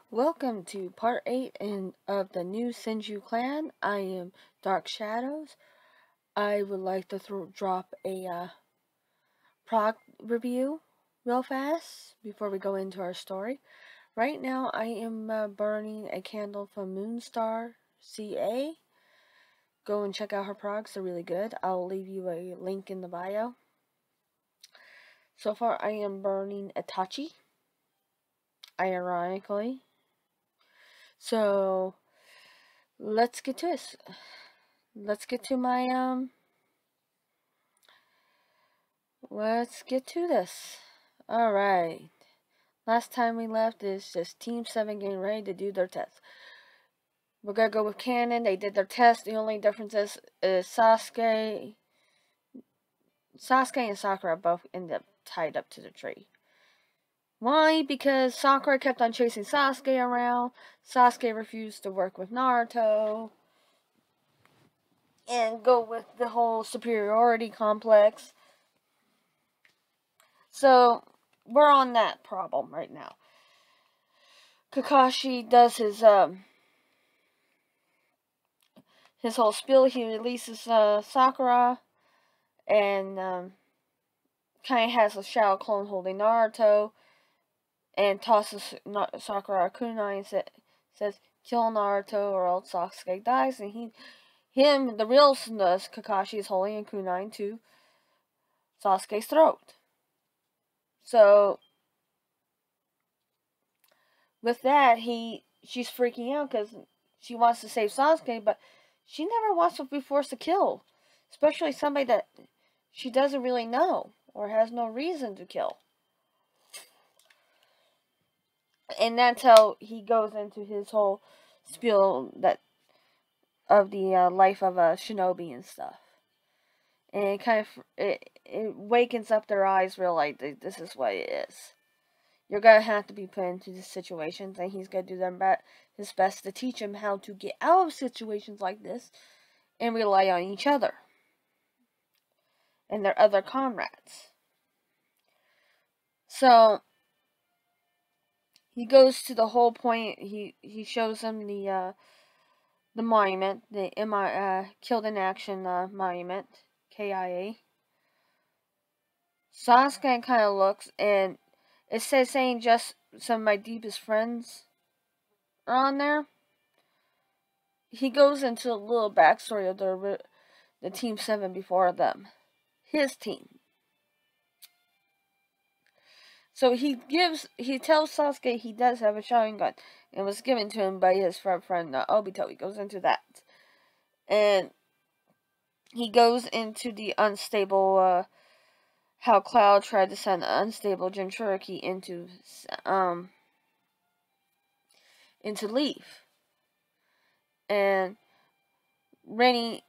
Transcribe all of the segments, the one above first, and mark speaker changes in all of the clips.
Speaker 1: Welcome to part 8 of the new Senju clan. I am Dark Shadows. I would like to drop a prog review real fast before we go into our story. Right now I am burning a candle from Moonstar CA. Go and check out her progs, they're really good. I'll leave you a link in the bio. So far I am burning Itachi, ironically. So let's get to this. Let's get to let's get to this. Alright. Last time we left is just Team 7 getting ready to do their test. We're gonna go with Canon. They did their test. The only difference is Sasuke and Sakura both ended up tied up to the tree. Why? Because Sakura kept on chasing Sasuke around. Sasuke refused to work with Naruto and go with the whole superiority complex. So, we're on that problem right now. Kakashi does his whole spiel. He releases Sakura and kind of has a Shadow clone holding Naruto and tosses Sakura a kunai and says, "Kill Naruto or else Sasuke dies." And the real Kakashi is holding a kunai to Sasuke's throat. So with that, she's freaking out because she wants to save Sasuke, but she never wants to be forced to kill, especially somebody that she doesn't really know or has no reason to kill. And that's how he goes into his whole spiel of the life of a shinobi and stuff. And it kind of it wakens up their eyes, realize this is what it is. You're gonna have to be put into these situations, and he's gonna do his best to teach them how to get out of situations like this and rely on each other and their other comrades. So he goes to the whole point. He shows them the monument, the killed in action monument, KIA. Sasuke kind of looks, and it says saying just some of my deepest friends are on there. He goes into a little backstory of the Team 7 before them. His team. So he tells Sasuke he does have a Sharingan and was given to him by his friend Obito. He goes into that. And he goes into the unstable, how Cloud tried to send an unstable Jinchuriki into Leaf. And Rennie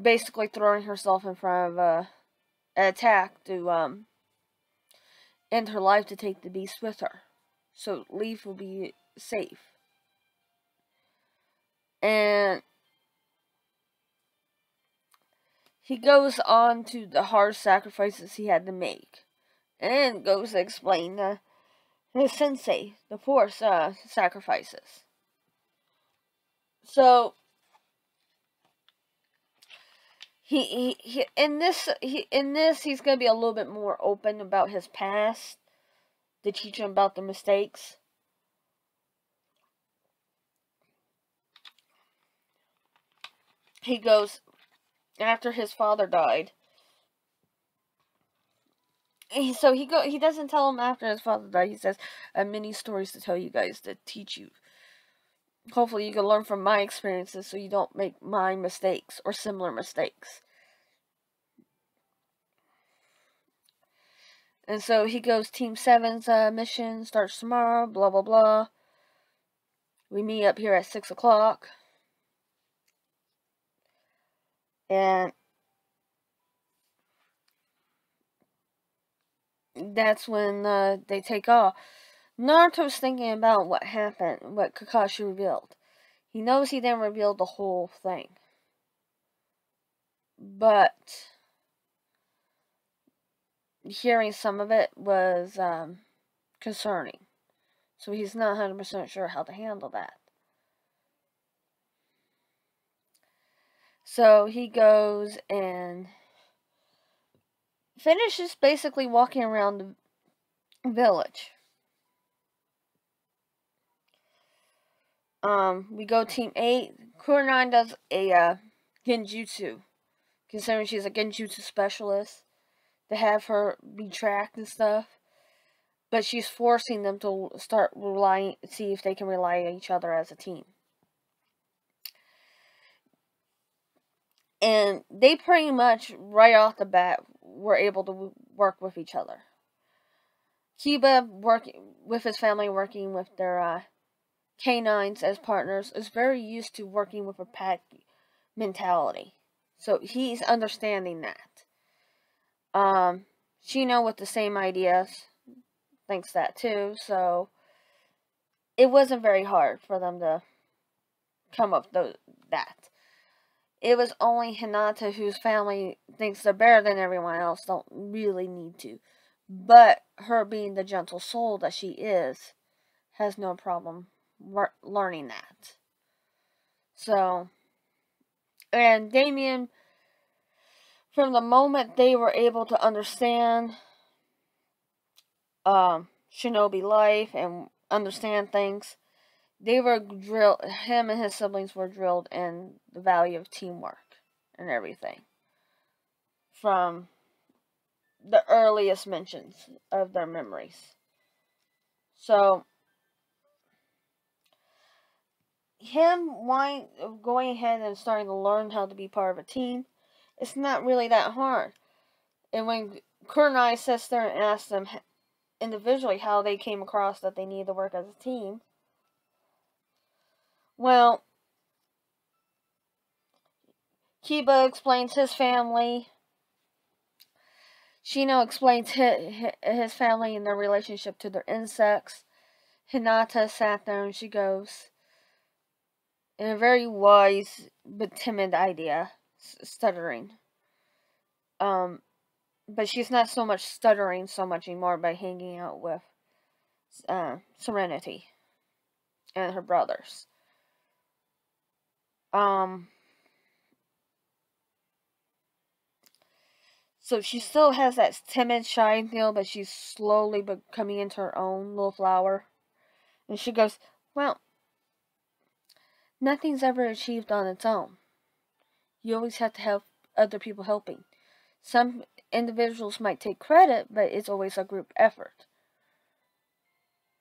Speaker 1: basically throwing herself in front of an attack to end her life to take the beast with her. So Leaf will be safe. And he goes on to the hard sacrifices he had to make. And then goes to explain his sensei, the force sacrifices. So in this he's gonna be a little bit more open about his past to teach him about the mistakes. He goes after his father died. He doesn't tell him after his father died. He says, "I have many stories to tell you guys to teach you. Hopefully, you can learn from my experiences so you don't make my mistakes or similar mistakes." And so he goes, Team 7's mission starts tomorrow, blah, blah, blah. We meet up here at 6 o'clock. And that's when they take off. Naruto's thinking about what happened, what Kakashi revealed. He knows he didn't reveal the whole thing. But hearing some of it was concerning. So he's not 100% sure how to handle that. So he goes and finishes basically walking around the village. We go Team 8. Kurenai does a genjutsu, considering she's a genjutsu specialist, to have her be tracked and stuff. But she's forcing them to start see if they can rely on each other as a team. And they pretty much, right off the bat, were able to work with each other. Kiba, working with his family, working with their canines as partners, is very used to working with a pack mentality. So he's understanding that. Shino with the same ideas thinks that too, so it wasn't very hard for them to come up with that. It was only Hinata, whose family thinks they're better than everyone else, don't really need to. But her being the gentle soul that she is, has no problem learning that. So, and Damian, from the moment they were able to understand shinobi life and understand things, they were drilled, him and his siblings were drilled in the value of teamwork and everything. From the earliest mentions of their memories. So, him going ahead and starting to learn how to be part of a team, it's not really that hard. And when Kurenai sits there and asks them individually how they came across that they need to work as a team, well, Kiba explains his family. Shino explains his family and their relationship to their insects. Hinata sat there and she goes, in a very wise but timid idea, stuttering. But she's not so much stuttering so much anymore by hanging out with Serenity and her brothers. So she still has that timid, shy feel, but she's slowly becoming into her own little flower. And she goes, well, nothing's ever achieved on its own. You always have to have other people helping. Some individuals might take credit, but it's always a group effort.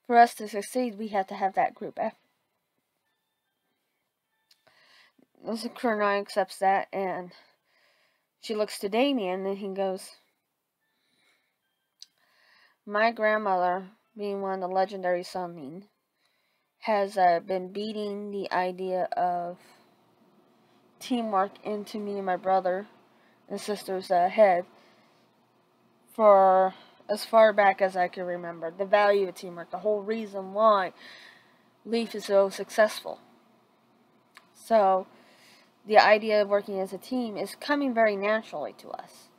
Speaker 1: For us to succeed, we have to have that group effort. So Kurenai accepts that, and she looks to Damian, and he goes, my grandmother, being one of the legendary Sannin, has been beating the idea of teamwork into me and my brother and sister's head for as far back as I can remember. The value of teamwork, the whole reason why Leaf is so successful. So, the idea of working as a team is coming very naturally to us.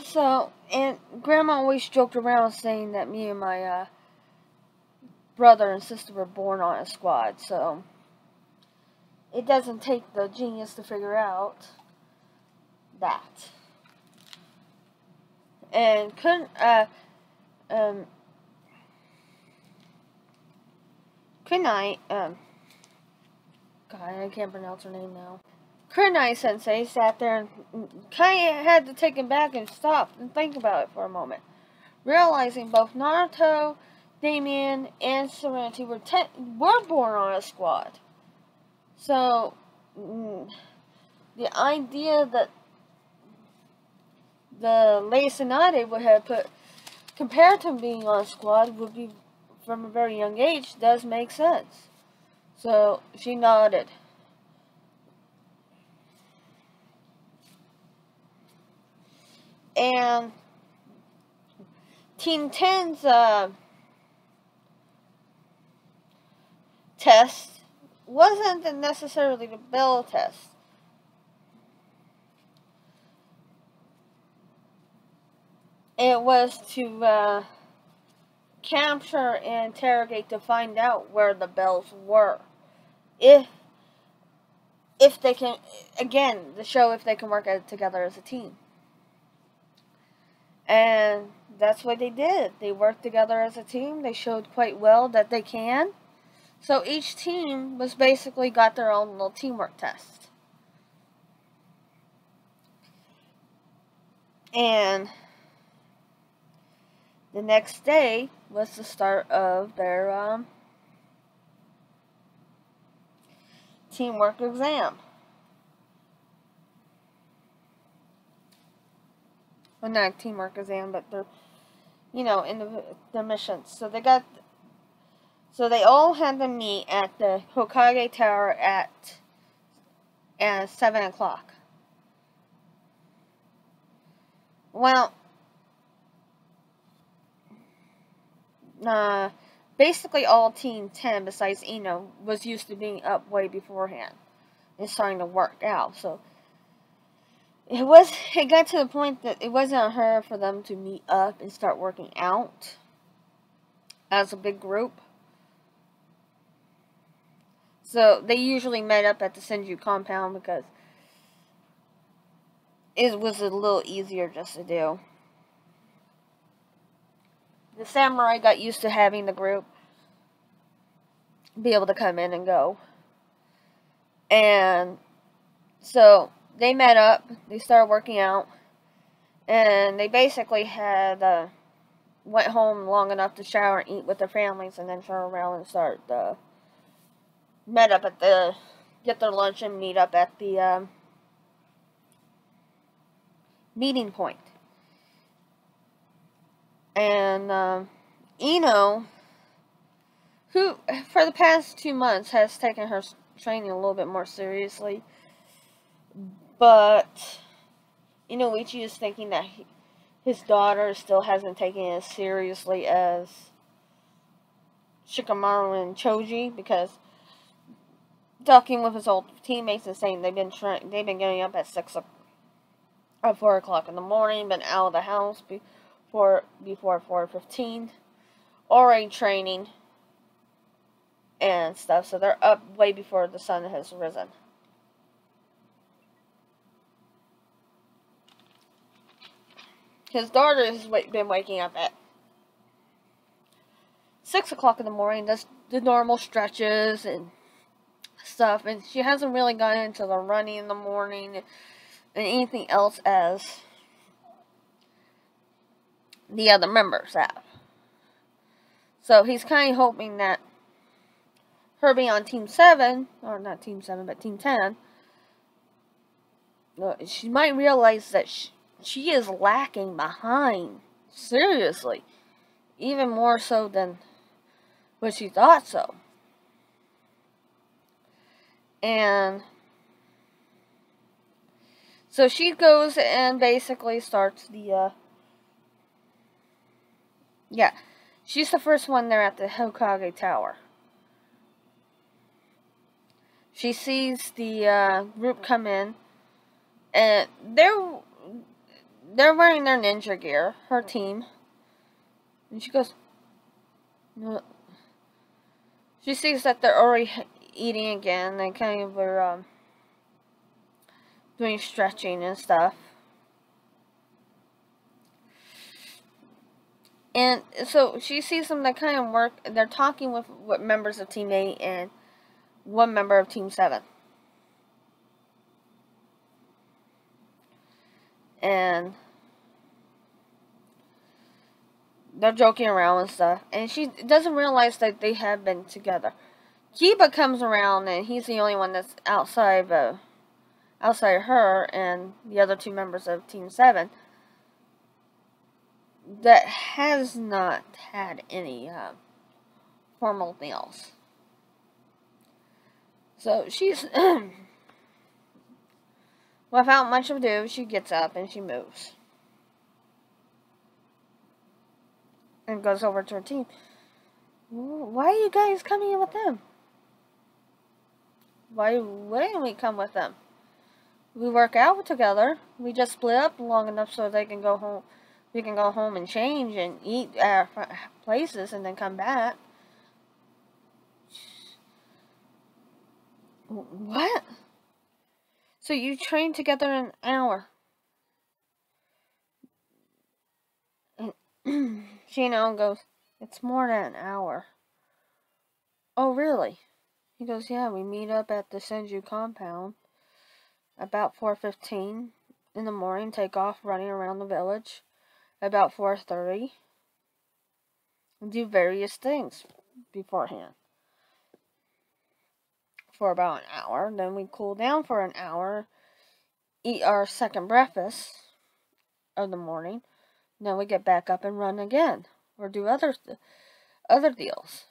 Speaker 1: So, and Grandma always joked around saying that me and my brother and sister were born on a squad, so it doesn't take the genius to figure out that. And Kunai, God, I can't pronounce her name now. Kurenai Sensei sat there and kind of had to take him back and stop and think about it for a moment, realizing both Naruto, Damian, and Serenity were born on a squad. So, the idea that the Lady Tsunade would have put, compared to being on a squad, would be from a very young age, does make sense. So, she nodded. And Team 10's test wasn't necessarily the bell test. It was to capture and interrogate to find out where the bells were. If they can, again, to show if they can work together as a team. And that's what they did. They worked together as a team. They showed quite well that they can. So each team was basically got their own little teamwork test. And the next day was the start of their teamwork exam. Well, not a teamwork exam, but they're, in the missions. So they all had to meet at the Hokage Tower at 7 o'clock. Well, basically all Team 10, besides Ino, was used to being up way beforehand and starting to work out. So it got to the point that it wasn't unheard for them to meet up and start working out as a big group. So they usually met up at the Senju compound because it was a little easier just to do. The samurai got used to having the group be able to come in and go. And so they met up, they started working out, and they basically had went home long enough to shower and eat with their families, and then turn around and start met up at get their lunch and meet up at the meeting point. And Ino, who for the past 2 months has taken her training a little bit more seriously, but Inoichi is thinking that his daughter still hasn't taken it as seriously as Shikamaru and Choji, because talking with his old teammates and saying they've been getting up at 4 o'clock in the morning, been out of the house before 4:15, already training and stuff. So they're up way before the sun has risen. His daughter has been waking up at 6 o'clock in the morning, does the normal stretches and stuff, and she hasn't really gotten into the running in the morning and anything else as the other members have. So he's kind of hoping that her being on Team 7, or not Team 7, but Team 10, she might realize that she is lacking behind, seriously, even more so than what she thought so. And so she goes and basically starts she's the first one there at the Hokage Tower. She sees the group come in, and they're wearing their ninja gear, her team. And she goes, no. She sees that they're already eating again. They kind of were doing stretching and stuff. And so she sees them that kind of work. They're talking with members of Team 8 and one member of Team 7. And they're joking around and stuff. And she doesn't realize that they have been together. Kiba comes around, and he's the only one that's outside of her and the other two members of Team 7 that has not had any formal meals. So she's, without much ado, she gets up and she moves. And goes over to her team. Why are you guys coming in with them? Why wouldn't we come with them? We work out together. We just split up long enough so they can go home, We can go home and change and eat at our places and then come back. What? So you train together in an hour? And Shino goes, it's more than an hour. Oh, really? He goes, yeah, we meet up at the Senju compound about 4:15 in the morning, take off running around the village about 4:30, and do various things beforehand for about an hour. Then we cool down for an hour, eat our second breakfast of the morning. Then we get back up and run again or do other deals.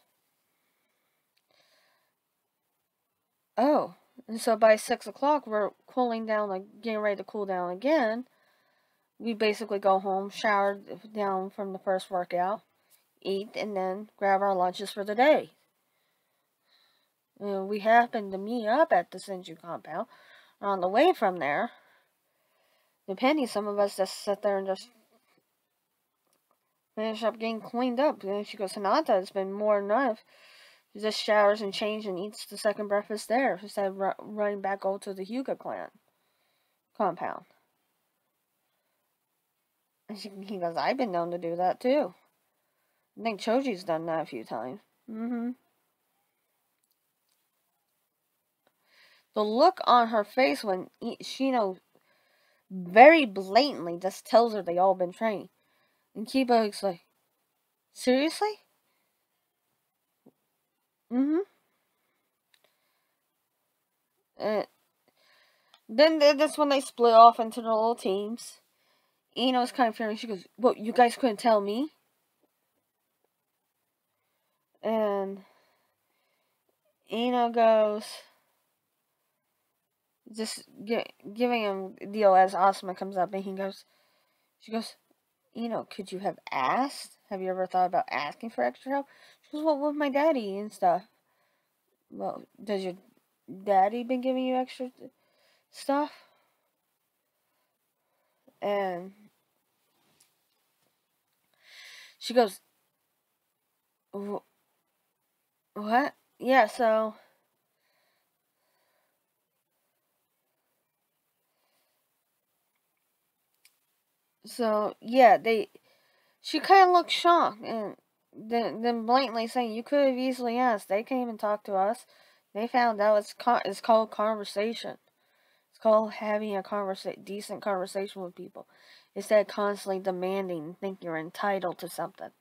Speaker 1: Oh, and so by 6 o'clock we're cooling down, like getting ready to cool down again. We basically go home, shower down from the first workout, eat, and then grab our lunches for the day. We happen to meet up at the Senju compound. On the way from there, depending, some of us just sit there and just finish up getting cleaned up. And she goes, Hinata, it's been more than enough. She just showers and changes and eats the second breakfast there instead of running back over to the Hyuga clan compound. And he goes, I've been known to do that too. I think Choji's done that a few times. The look on her face when Shino very blatantly just tells her they all been trained. And Kiba's like, seriously? And then that's when they split off into their little teams. Ino's kind of furious. She goes, well, you guys couldn't tell me? And Ino goes, just giving him a deal as Asuma comes up, and she goes, could you have asked? Have you ever thought about asking for extra help? She goes, well, with my daddy and stuff. Well, does your daddy been giving you extra stuff? And she goes, what? Yeah, so yeah, she kind of looked shocked and then blatantly saying, you could have easily asked. They came and talked to us. They found out it's called conversation. It's called having a decent conversation with people instead of constantly demanding, think you're entitled to something.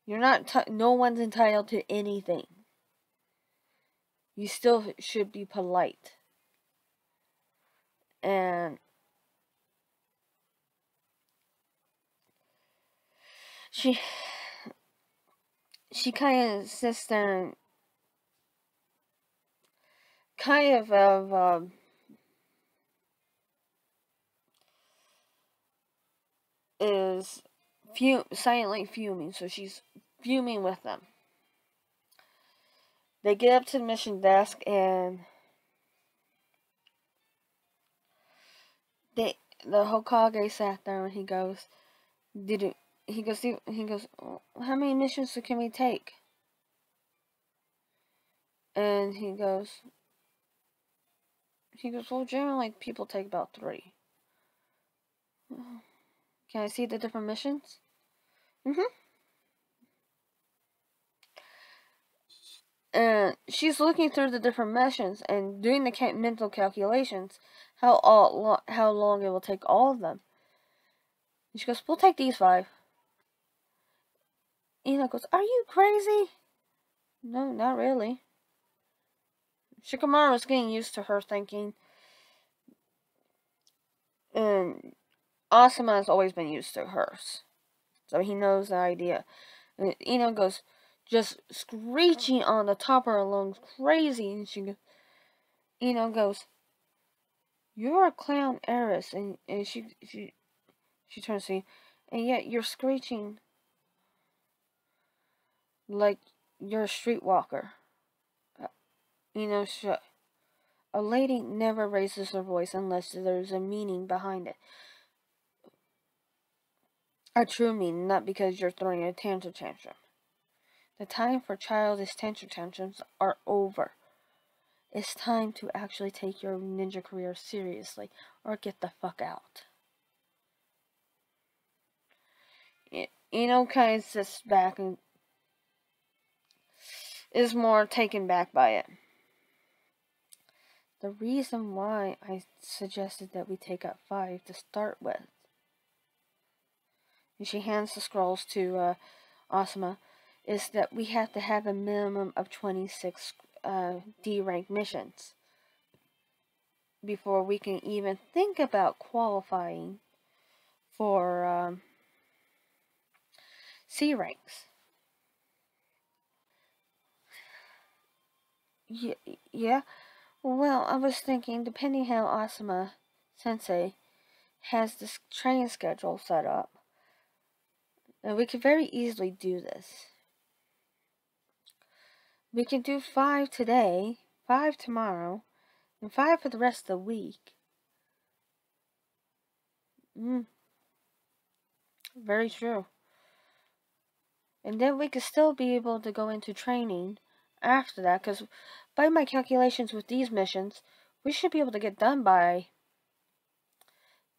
Speaker 1: You're not. No one's entitled to anything. You still should be polite. And she kind of sits there and kind of is silently fuming. So she's fuming with them. They get up to the mission desk and the Hokage sat there and he goes, he goes, how many missions can we take? And he goes, well, generally people take about 3. Can I see the different missions? And she's looking through the different missions and doing the mental calculations, how long it will take all of them. And she goes, we'll take these 5. Ina goes, are you crazy? No, not really. Shikamaru was getting used to her thinking. And Asuma has always been used to hers. So he knows the idea. And Ina goes, just screeching on the top of her lungs, crazy. And Ina goes, you're a clown heiress. And she turns to you, and yet you're screeching like you're a streetwalker. A lady never raises her voice unless there's a meaning behind it. a true meaning, not because you're throwing a tantrum. The time for childish tantrums are over. It's time to actually take your ninja career seriously, or get the fuck out. Ino kind of sits back and is more taken back by it. The reason why I suggested that we take up 5 to start with. And she hands the scrolls to Asuma, is that we have to have a minimum of 26 D rank missions before we can even think about qualifying for C ranks. Yeah. Well, I was thinking, depending how Asuma Sensei has this training schedule set up, we could very easily do this. We can do 5 today, 5 tomorrow, and 5 for the rest of the week. Very true. And then we could still be able to go into training after that, because by my calculations with these missions, we should be able to get done by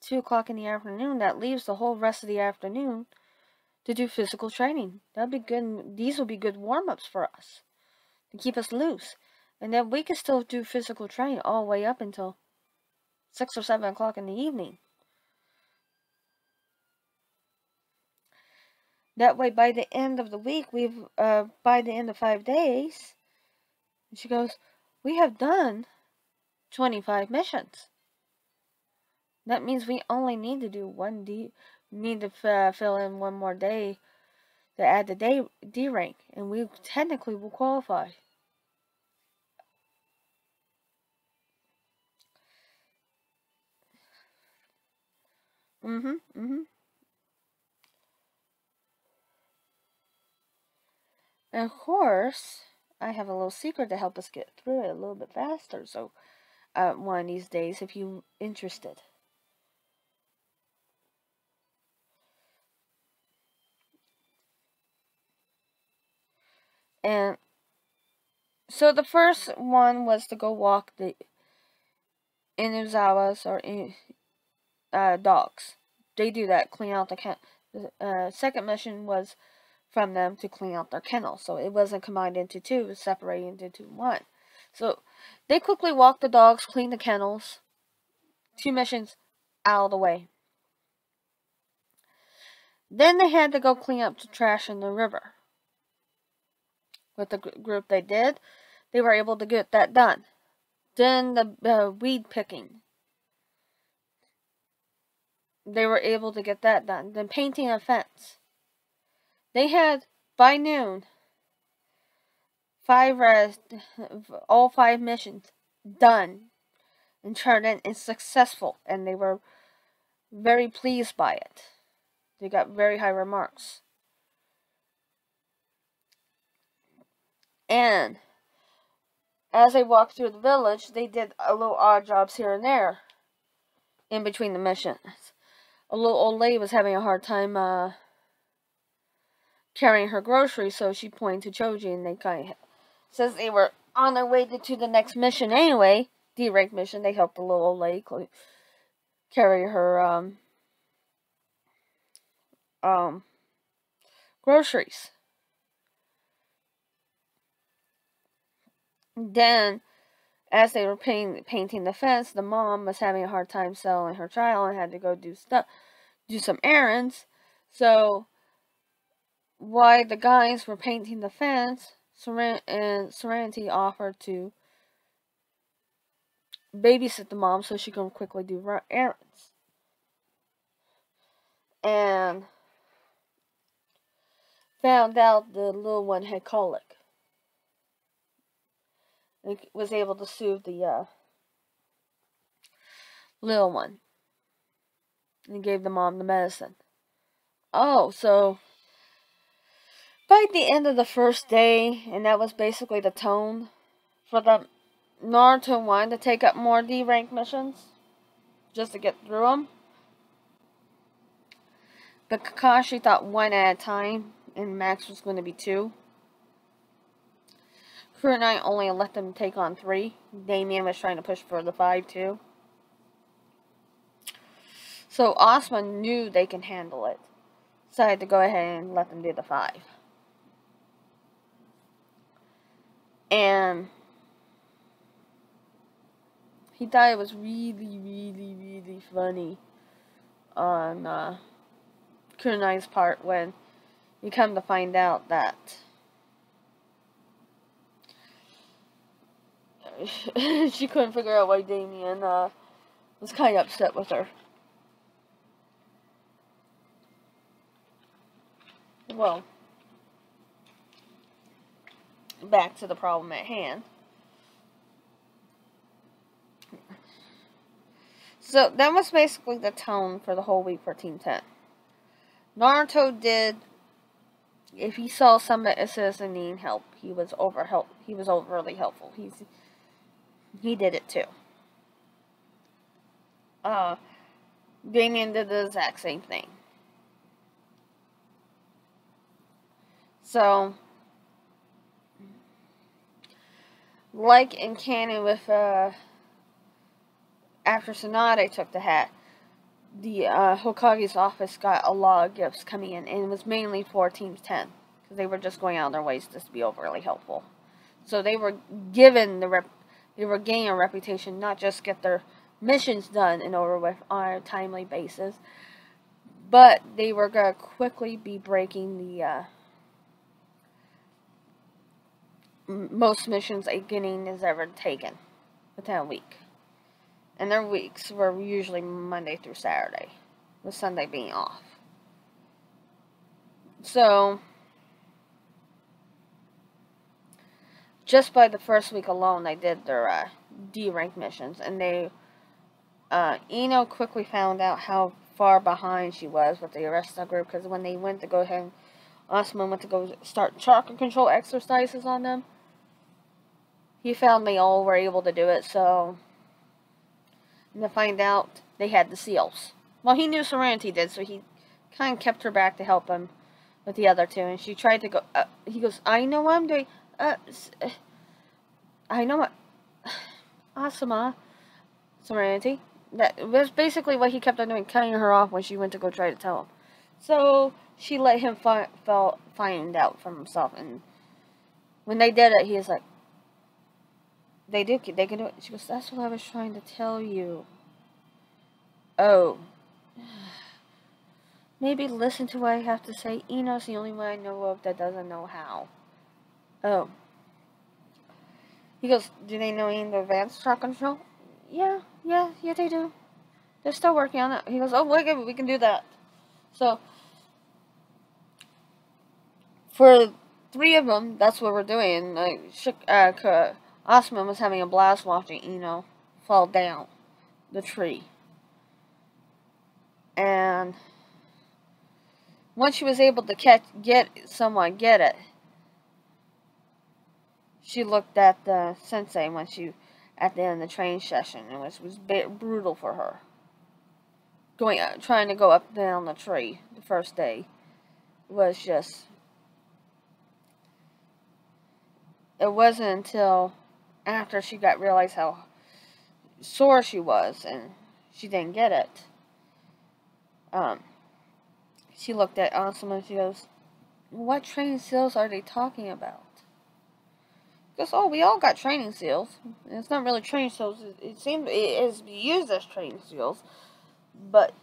Speaker 1: 2 o'clock in the afternoon. That leaves the whole rest of the afternoon to do physical training. That'd be good. These will be good warm-ups for us to keep us loose. And then we could still do physical training all the way up until 6 or 7 o'clock in the evening. That way, by the end of the week, by the end of 5 days, she goes, we have done 25 missions. That means we only need to do one need to fill in one more day to add the D rank, and we technically will qualify. And of course, I have a little secret to help us get through it a little bit faster. So, one of these days, if you're interested. And so the first one was to go walk the Inuzawas or dogs. They do that, clean out the kennel. The second mission was from them to clean out their kennel. So it wasn't combined into 2, it was separated into 1. So they quickly walked the dogs, cleaned the kennels. 2 missions out of the way. Then they had to go clean up the trash in the river. With the group they did, they were able to get that done. Then the weed picking. They were able to get that done. Then painting a fence. They had, by noon, all 5 missions done and turned in and successful, and they were very pleased by it. They got very high remarks. And as they walked through the village, they did a little odd jobs here and there in between the missions. A little old lady was having a hard time carrying her groceries, so she pointed to Choji, and they kind of says they were on their way to the next mission anyway, D-rank mission. They helped the little old lady carry her groceries. Then, as they were painting the fence, the mom was having a hard time selling her child and had to go do some errands. So, while the guys were painting the fence, Serenity offered to babysit the mom so she could quickly do errands. And found out the little one had colic. And was able to soothe the little one. And gave the mom the medicine. Oh, so by the end of the first day, and that was basically the tone for the Naruto one, to take up more D-rank missions just to get through them. But Kakashi thought one at a time, and Max was going to be 2. Kurenai only let them take on 3. Damian was trying to push for the 5 too. So Asuma knew they can handle it. Decided to go ahead and let them do the 5. And he thought it was really funny on Kurenai's part when you come to find out that she couldn't figure out why Damian was kind of upset with her. Well, back to the problem at hand. So that was basically the tone for the whole week for Team 10. Naruto did, if he saw somebody citizen needing help, he was overly helpful. He did it too. Damian did the exact same thing. So, like in canon with after Tsunade took the hat, the Hokage's office got a lot of gifts coming in, and it was mainly for Team 10, because they were just going out of their ways just to be overly helpful. So they were given they were gaining a reputation, not just get their missions done and over with on a timely basis, but they were going to quickly be breaking the most missions a Genin has ever taken within a week. And their weeks were usually Monday through Saturday, with Sunday being off. So, just by the first week alone, they did their D-rank missions, and they Ino quickly found out how far behind she was with the rest of the group, because when they went to go ahead and Asuma went to go start chakra control exercises on them, he found they all were able to do it, so and to find out they had the seals. Well, he knew Serenity did, so he kind of kept her back to help him with the other 2, and she tried to go, he goes, I know what I'm doing, I know what, Asuma, Serenity, that was basically what he kept on doing, cutting her off when she went to go try to tell him. So, she let him find out for himself, and when they did it, he was like, they can do it. She goes, that's what I was trying to tell you. Oh. Maybe listen to what I have to say. Ino's the only one I know of that doesn't know how. Oh. He goes, do they know any of the advanced shock control? Yeah, they do. They're still working on it. He goes, oh, look, we can do that. So, for 3 of them, that's what we're doing. Asuma was having a blast watching Ino fall down the tree. And once she was able to get it, she looked at the sensei when she at the end of the training session, and it was brutal for her. Trying to go up and down the tree the first day was just. It wasn't until after she realized how sore she was and she didn't get it. She looked at Asuma and she goes, what training seals are they talking about? She goes, oh, we all got training seals. And it's not really training seals. It seems it is used as training seals, but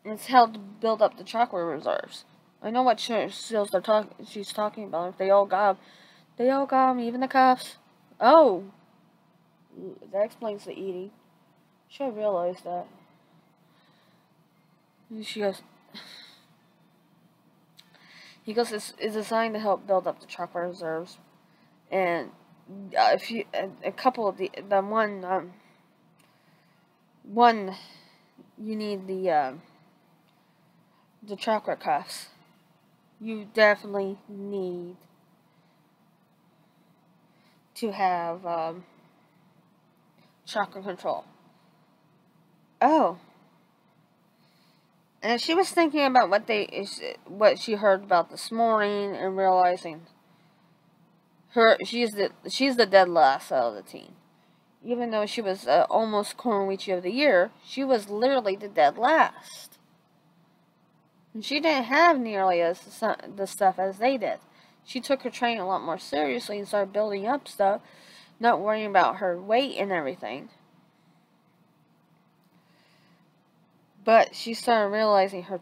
Speaker 1: it's held to build up the chakra reserves. I know what seals she's talking about. If they all got them. They all got them, even the cuffs. Oh. That explains the eating. Should have realized that. She goes, he goes, it's designed to help build up the chakra reserves. And if you, a couple of the one, you need the chakra cuffs. You definitely need to have chakra control. Oh. And she was thinking about what she heard about this morning, and realizing she's the dead last out of the team. Even though she was almost Kunoichi of the year, she was literally the dead last. And she didn't have nearly as the stuff as they did. She took her training a lot more seriously and started building up stuff, not worrying about her weight and everything. But she started realizing her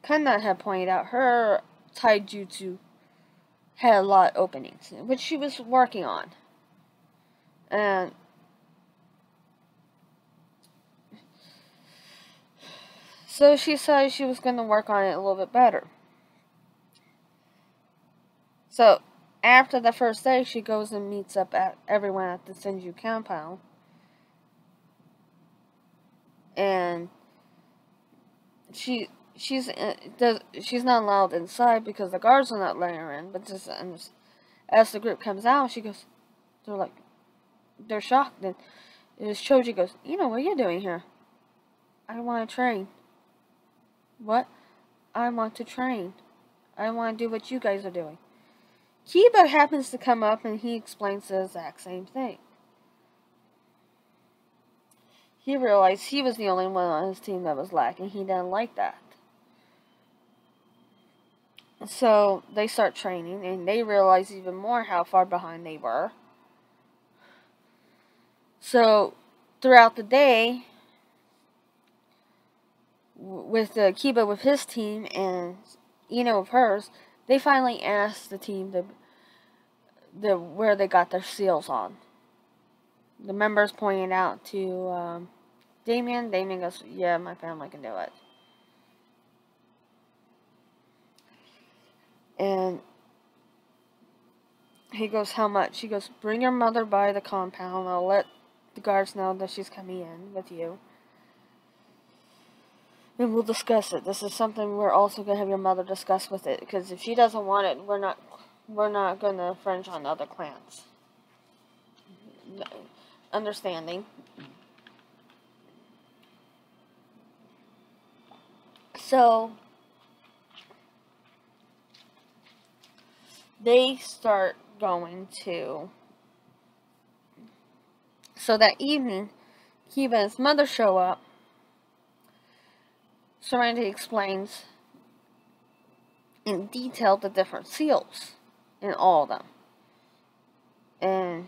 Speaker 1: Kanda had pointed out, her taijutsu had a lot of openings, which she was working on. And so she decided she was going to work on it a little bit better. So after the first day, she goes and meets up everyone at the Senju compound. And she's not allowed inside because the guards are not letting her in. But just as the group comes out, they're shocked. And Choji goes, what are you doing here? I want to train. What? I want to train. I want to do what you guys are doing. Kiba happens to come up and he explains the exact same thing. He realized he was the only one on his team that was lacking. He didn't like that. So they start training, and they realize even more how far behind they were. So throughout the day, with Kiba with his team and Ino with hers, they finally asked the team where they got their seals on. The members pointed out to Damian. Damian goes, yeah, my family can do it. And he goes, how much? He goes, bring your mother by the compound. I'll let the guards know that she's coming in with you. And we'll discuss it. This is something we're also going to have your mother discuss with it. Because if she doesn't want it, we're not going to infringe on other clans. Understanding. So they start going to... So that evening, Kiba and his mother show up. Serenity explains in detail the different seals in all of them. And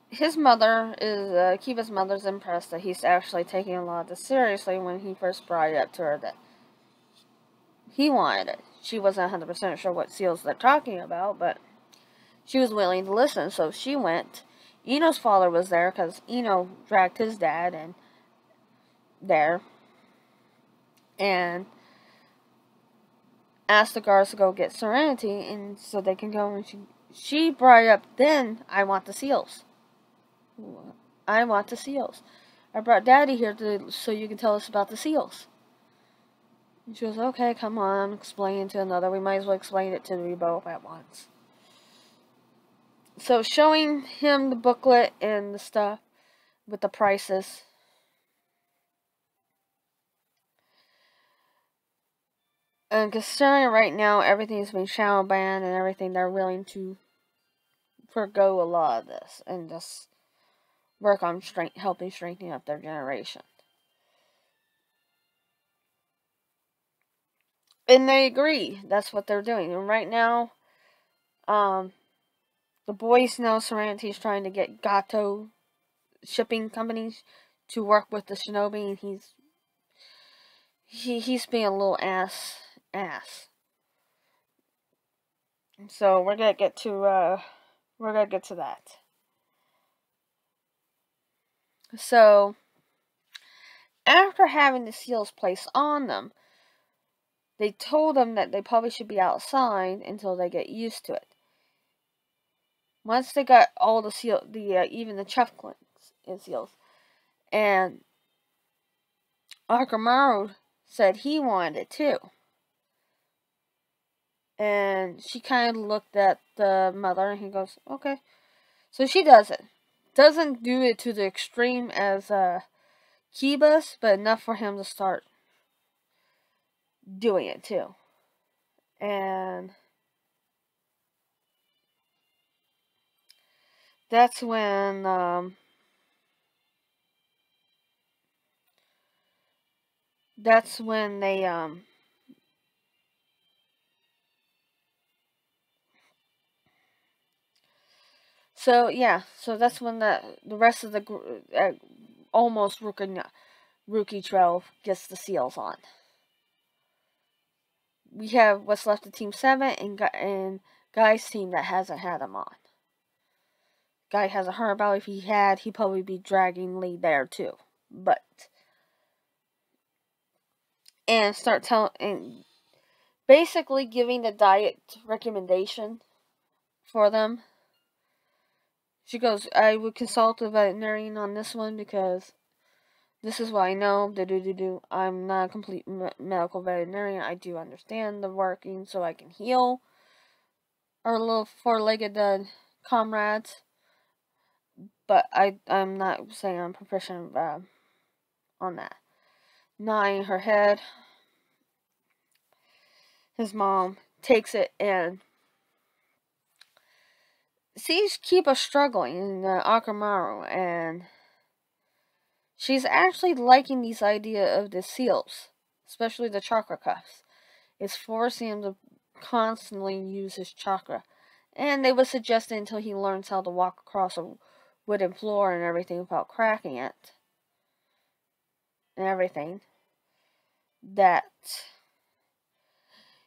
Speaker 1: his mother Kiba's mother's impressed that he's actually taking a lot of this seriously when he first brought it up to her that he wanted it. She wasn't 100% sure what seals they're talking about, but she was willing to listen, so she went. Ino's father was there because Ino dragged his dad in there and asked the guards to go get Serenity and so they can go, and she brought up, then I want the seals. I want the seals. I brought Daddy here so you can tell us about the seals. And she goes, okay, come on, explain to another. We might as well explain it to you both at once. So showing him the booklet and the stuff with the prices. And considering right now everything's been shadow banned and everything, they're willing to forgo a lot of this and just work on helping strengthening up their generation. And they agree. That's what they're doing. And right now, the boys know Serenity's trying to get Gato shipping companies to work with the shinobi, and he's being a little ass. So we're gonna get to that. So after having the seals placed on them, they told them that they probably should be outside until they get used to it. Once they got all the seal, even the chufflings and seals, and Akamaru said he wanted it too. And she kind of looked at the mother and he goes, okay. So she does it. doesn't do it to the extreme as Kiba's, but enough for him to start doing it too. And that's when they so yeah, so that's when the rest of the almost rookie 12 gets the seals on. We have what's left of Team 7 and Guy's team that hasn't had them on. Guy has a heart about. If he had, he'd probably be dragging Lee there too. But and start telling and basically giving the diet recommendation for them. She goes, I would consult a veterinarian on this one because this is what I know. I'm not a complete medical veterinarian. I do understand the working so I can heal our little four-legged comrades. But I'm not saying I'm proficient on that. Nodding her head. His mom takes it and sees Kiba struggling in Akamaru, and she's actually liking this idea of the seals, especially the chakra cuffs. It's forcing him to constantly use his chakra. And they would suggest it until he learns how to walk across a wooden floor and everything without cracking it. And everything. That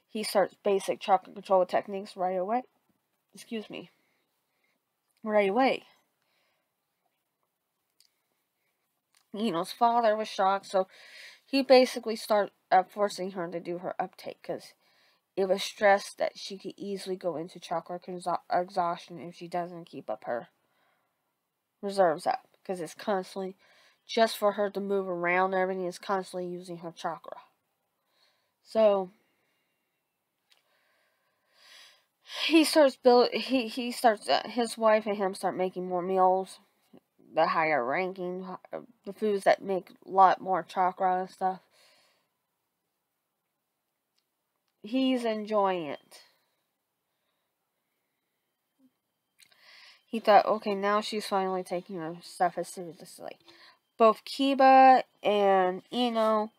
Speaker 1: he starts basic chakra control techniques right away. Excuse me. Right away. Ino's father was shocked, so he basically started forcing her to do her uptake because it was stressed that she could easily go into chakra exhaustion if she doesn't keep up her reserves up. Because it's constantly, just for her to move around and everything, is constantly using her chakra. So he starts his wife and him start making more meals, the higher ranking, the foods that make a lot more chakra and stuff. He's enjoying it. He thought, okay, now she's finally taking her stuff as seriously. Both Kiba and Ino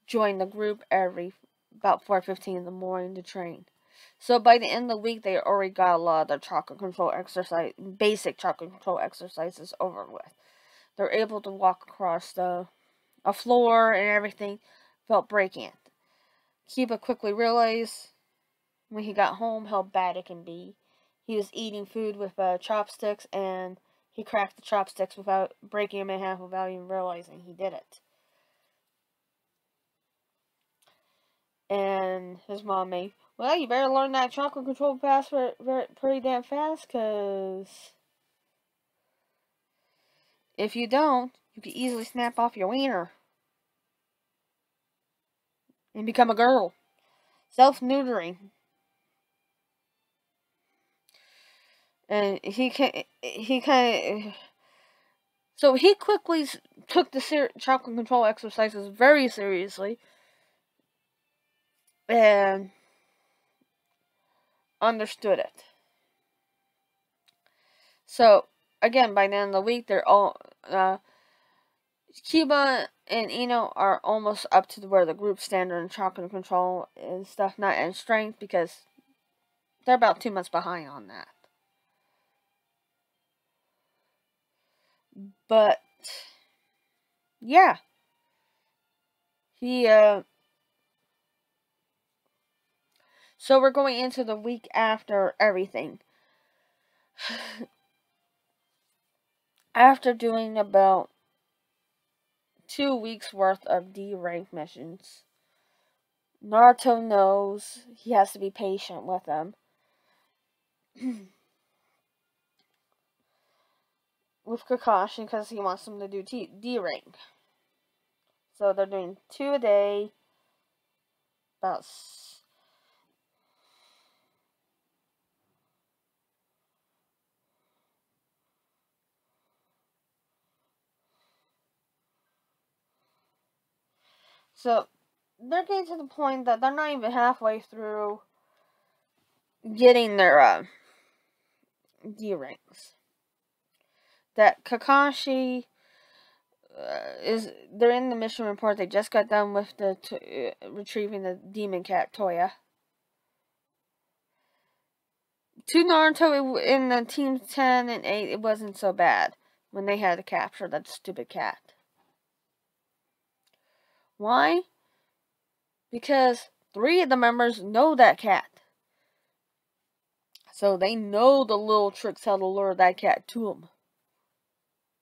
Speaker 1: join the group every about 4:15 in the morning to train. So by the end of the week, they already got a lot of their chakra control basic chakra control exercises over with. They're able to walk across a floor and everything without breaking it. Kiba quickly realized when he got home how bad it can be. He was eating food with chopsticks, and he cracked the chopsticks without breaking them in half without even realizing he did it. And his mom made, well, you better learn that chakra control password pretty damn fast, because if you don't, you could easily snap off your wiener and become a girl. Self-neutering. And he kind of... So he quickly took the chakra control exercises very seriously. And understood it. So, again, by the end of the week, they're all... Kiba and Ino are almost up to where the group standard in chakra control and stuff, not in strength, because they're about 2 months behind on that. But, yeah. So we're going into the week after everything. After doing about 2 weeks worth of D rank missions, Naruto knows he has to be patient with them. With Kakashi, because he wants them to do D rank. So they're doing 2 a day. About So they're getting to the point that they're not even halfway through getting their D ranks. That Kakashi they're in the mission report. They just got done with the retrieving the demon cat Toya. To Naruto in the team 10 and 8, it wasn't so bad when they had to capture that stupid cat. Why? Because 3 of the members know that cat. So they know the little tricks how to lure that cat to them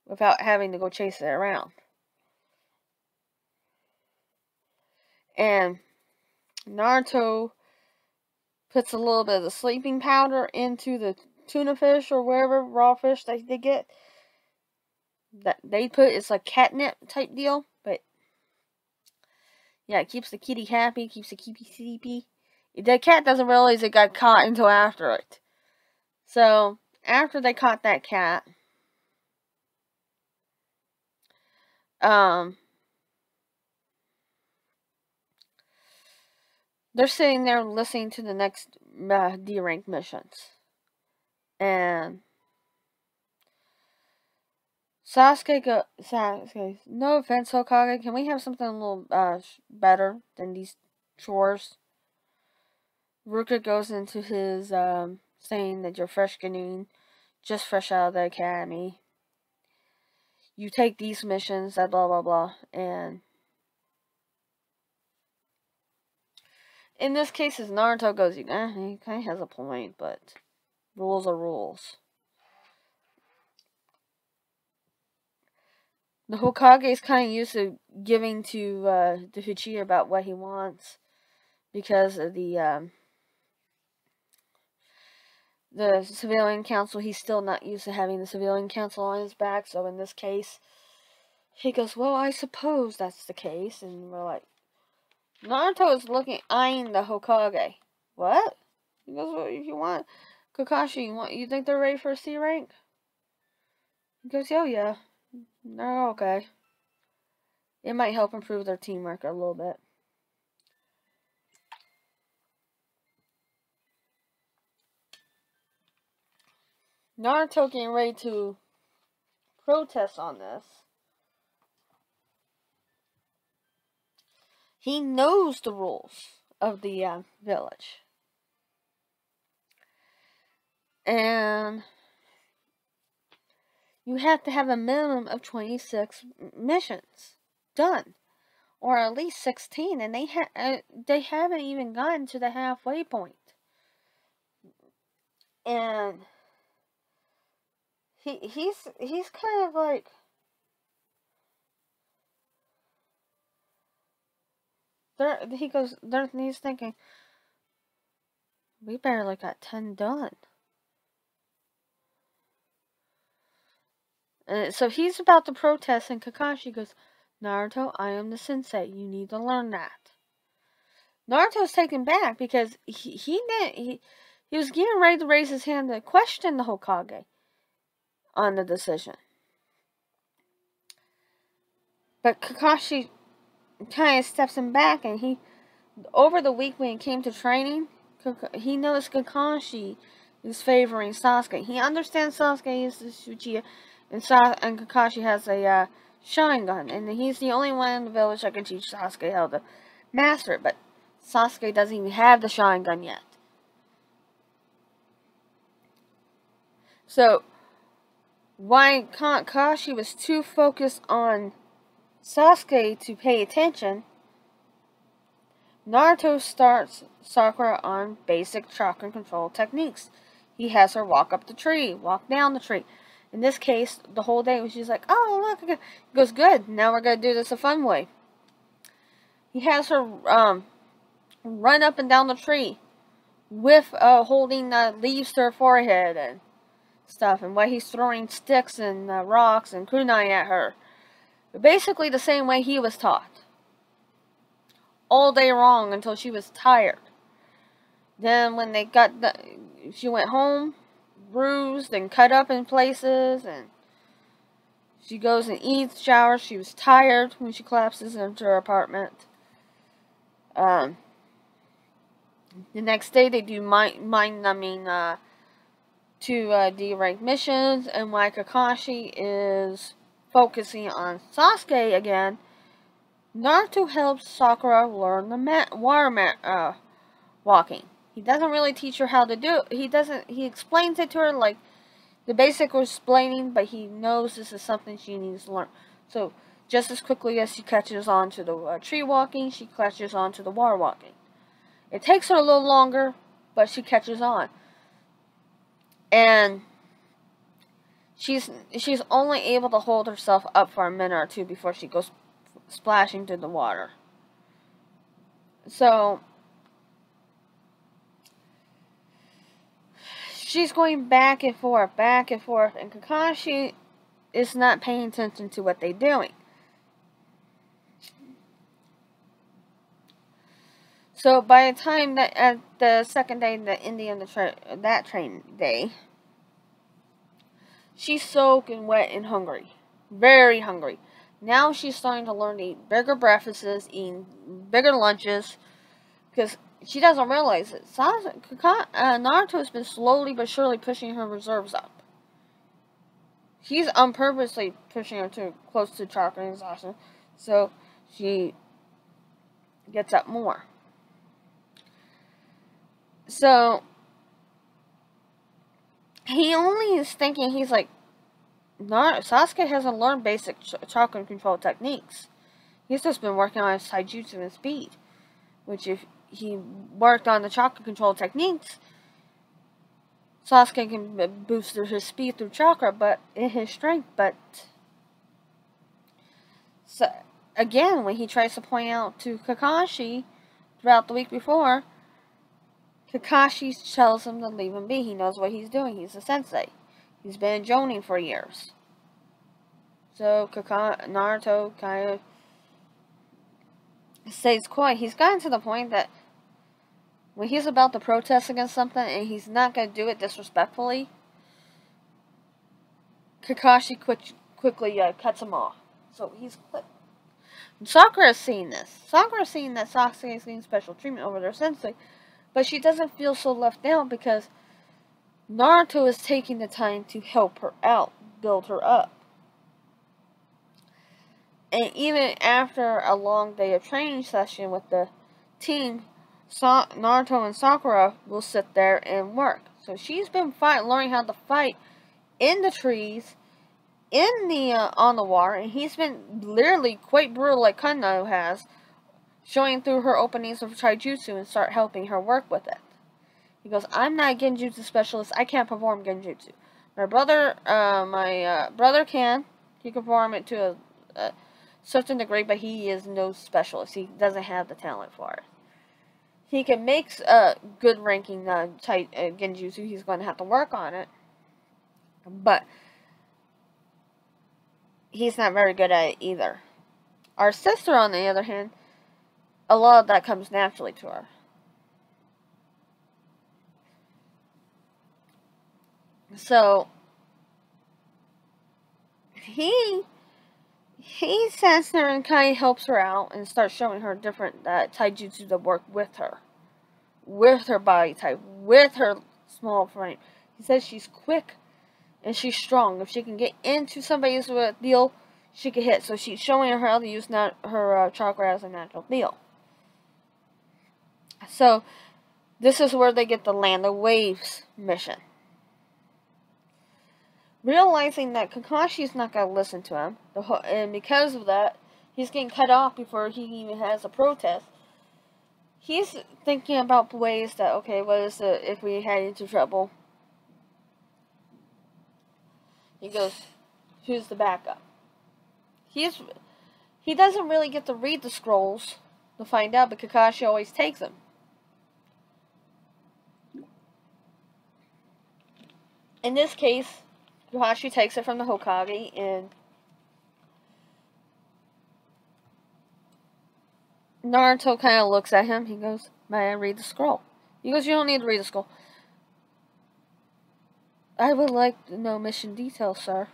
Speaker 1: without having to go chase it around. And Naruto puts a little bit of the sleeping powder into the tuna fish or wherever raw fish that they get. That they put, it's like catnip type deal, but yeah, it keeps the kitty happy, keeps the kitty sleepy. The cat doesn't realize it got caught until after it. So, after they caught that cat, they're sitting there listening to the next D rank missions. And Sasuke goes, no offense, Hokage, can we have something a little better than these chores? Ruka goes into his saying that you're just fresh out of the academy. You take these missions, that blah blah blah, and in this case, as Naruto goes, he kind of has a point, but rules are rules. The Hokage is kind of used to giving to the Uchiha about what he wants because of the civilian council. He's still not used to having the civilian council on his back, so in this case, he goes, well, I suppose that's the case, and we're like, Naruto is eyeing the Hokage. What? He goes, well, if you want, Kakashi, you think they're ready for a C rank? He goes, oh yeah. No, okay. It might help improve their teamwork a little bit. Naruto getting ready to protest on this. He knows the rules of the village. And you have to have a minimum of 26 missions done. Or at least 16. And they haven't even gotten to the halfway point. And he's kind of like, he's thinking, we barely got 10 done. So he's about to protest, and Kakashi goes, Naruto, I am the sensei. You need to learn that. Naruto's taken back because he was getting ready to raise his hand to question the Hokage on the decision. But Kakashi kind of steps him back, and over the week when it came to training, he noticed Kakashi is favoring Sasuke. He understands Sasuke is the Uchiha, and Kakashi has a Sharingan, and he's the only one in the village that can teach Sasuke how to master it, but Sasuke doesn't even have the Sharingan yet. So, why Kakashi was too focused on Sasuke to pay attention, Naruto starts Sakura on basic chakra control techniques. He has her walk up the tree, walk down the tree. In this case, the whole day, she's like, oh, look. He goes, good, now we're going to do this a fun way. He has her run up and down the tree with holding leaves to her forehead and stuff. And while he's throwing sticks and rocks and kunai at her. But basically the same way he was taught. All day long until she was tired. Then when she went home, bruised and cut up in places, and she goes and eats, showers. She was tired when she collapses into her apartment. The next day they do mind-numbing 2D-rank missions, and while Kakashi is focusing on Sasuke again, Naruto helps Sakura learn the water walking. He doesn't really teach her how to do it. He explains it to her like the basic explaining, but he knows this is something she needs to learn. So, just as quickly as she catches on to the tree walking, she catches on to the water walking. It takes her a little longer, but she catches on. And she's only able to hold herself up for a minute or two before she goes splashing through the water. So, she's going back and forth, and Kakashi is not paying attention to what they're doing. So by the time that at the second day, the ending of that train day, she's soaking wet and hungry, very hungry. Now she's starting to learn to eat bigger breakfasts, eating bigger lunches, because she doesn't realize it. Naruto has been slowly but surely pushing her reserves up. He's unpurposely pushing her too close to chakra exhaustion, so she gets up more. So, he only is thinking, he's like, Sasuke hasn't learned basic chakra control techniques. He's just been working on his taijutsu and speed. Which, if he worked on the chakra control techniques, Sasuke can boost his speed through chakra, but in his strength. But so, again, when he tries to point out to Kakashi throughout the week before, Kakashi tells him to leave him be. He knows what he's doing. He's a sensei. He's been joning for years. So Naruto kind of stays quiet. He's gotten to the point that when he's about to protest against something and he's not going to do it disrespectfully, Kakashi quickly cuts him off. So he's quick. Sakura has seen this. Sakura has seen that Sasuke is getting special treatment over their sensei. But she doesn't feel so left out because Naruto is taking the time to help her out, build her up. And even after a long day of training session with the team, Naruto and Sakura will sit there and work. So she's been learning how to fight in the trees, on the water, and he's been literally quite brutal like Kano has, showing through her openings of taijutsu and start helping her work with it. He goes, I'm not a genjutsu specialist. I can't perform genjutsu. My brother can. He can perform it to a certain degree, but he is no specialist. He doesn't have the talent for it. He can make a good ranking genjutsu. He's going to have to work on it. But he's not very good at it either. Our sister, on the other hand, a lot of that comes naturally to her. So, he sits there and kind of helps her out and starts showing her different taijutsu to work with her. With her body type, with her small frame. He says she's quick and she's strong. If she can get into somebody's deal, she can hit. So she's showing her how to use her chakra as a natural deal. So, this is where they get the Land of Waves mission. Realizing that Kakashi's not going to listen to him, and because of that, he's getting cut off before he even has a protest. He's thinking about ways that, okay, what is it if we head into trouble? He goes, who's the backup? He doesn't really get to read the scrolls to find out, but Kakashi always takes them. In this case, Kakashi takes it from the Hokage, and Naruto kind of looks at him. He goes, may I read the scroll? He goes, you don't need to read the scroll. I would like to know mission details, sir.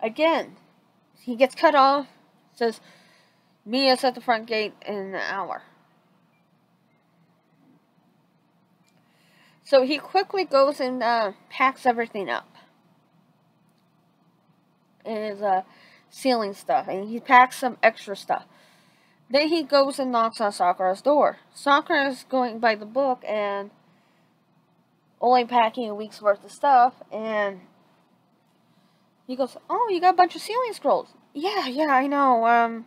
Speaker 1: Again, he gets cut off, says, Mia's at the front gate in an hour. So he quickly goes and packs everything up. His ceiling stuff. And he packs some extra stuff. Then he goes and knocks on Sakura's door. Sakura is going by the book and only packing a week's worth of stuff. And he goes, "Oh, you got a bunch of ceiling scrolls." Yeah, I know.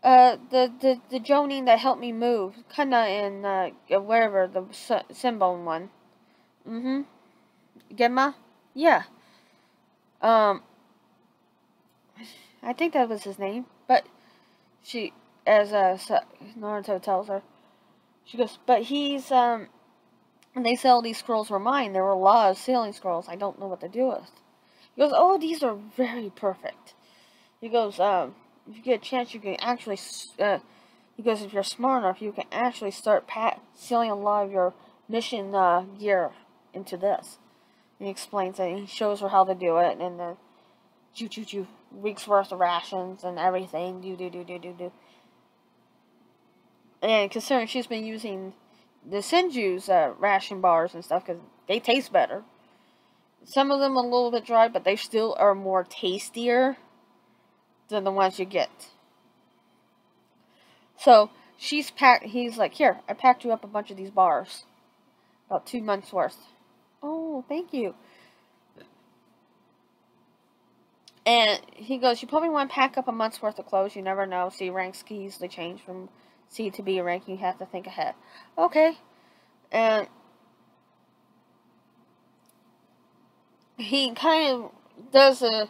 Speaker 1: The Jonin that helped me move, Kana and wherever the Simbone one. Mm-hmm. Gemma? Yeah. Um, I think that was his name. But she, as Naruto tells her, she goes, "But he's they sell these scrolls were mine. There were a lot of ceiling scrolls. I don't know what to do with." He goes, "Oh, these are very perfect." He goes, "If you get a chance, you can actually." He goes, "If you're smart enough, you can actually start sealing a lot of your mission gear into this." And he explains it. And he shows her how to do it, and then choo, weeks worth of rations and everything. Do. And considering she's been using the Senju's ration bars and stuff, because they taste better. Some of them a little bit dry, but they still are more tastier than the ones you get. So he's like, "Here, I packed you up a bunch of these bars. About 2 months worth." "Oh, thank you." And he goes, "You probably want to pack up a month's worth of clothes. You never know. C ranks can easily change from C to B rank. You have to think ahead." "Okay." And he kind of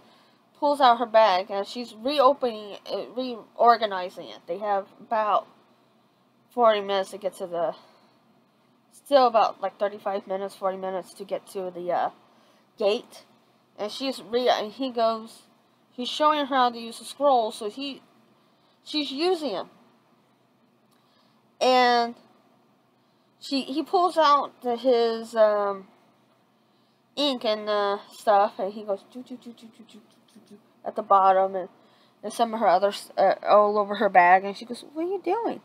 Speaker 1: pulls out her bag, and she's reopening it, reorganizing it. They have about 40 minutes to get to the, still about like 35 minutes, 40 minutes to get to the gate. And she's showing her how to use the scroll, so she's using them. And he pulls out his ink and stuff, and he goes at the bottom, and some of her others all over her bag, and she goes, "What are you doing?"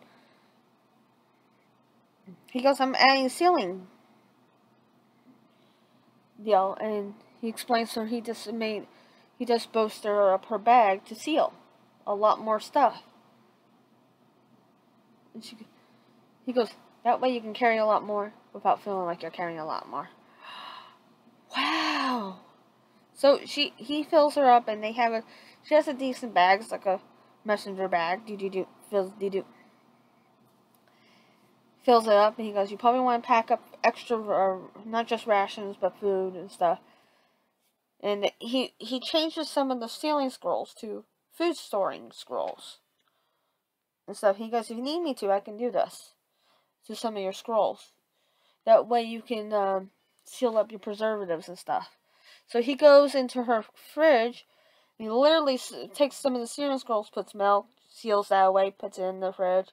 Speaker 1: He goes, "I'm adding ceiling deal," and he explains to her he just bolstered up her bag to seal a lot more stuff. And he goes, "That way you can carry a lot more without feeling like you're carrying a lot more." Wow. So he fills her up, and she has a decent bag. It's like a messenger bag. Fills it up, and he goes, "You probably want to pack up extra, not just rations, but food and stuff." And he changes some of the ceiling scrolls to food storing scrolls and stuff. He goes, "If you need me to, I can do this to some of your scrolls. That way you can seal up your preservatives and stuff." So he goes into her fridge. He literally takes some of the ceiling scrolls, puts milk, seals that away, puts it in the fridge.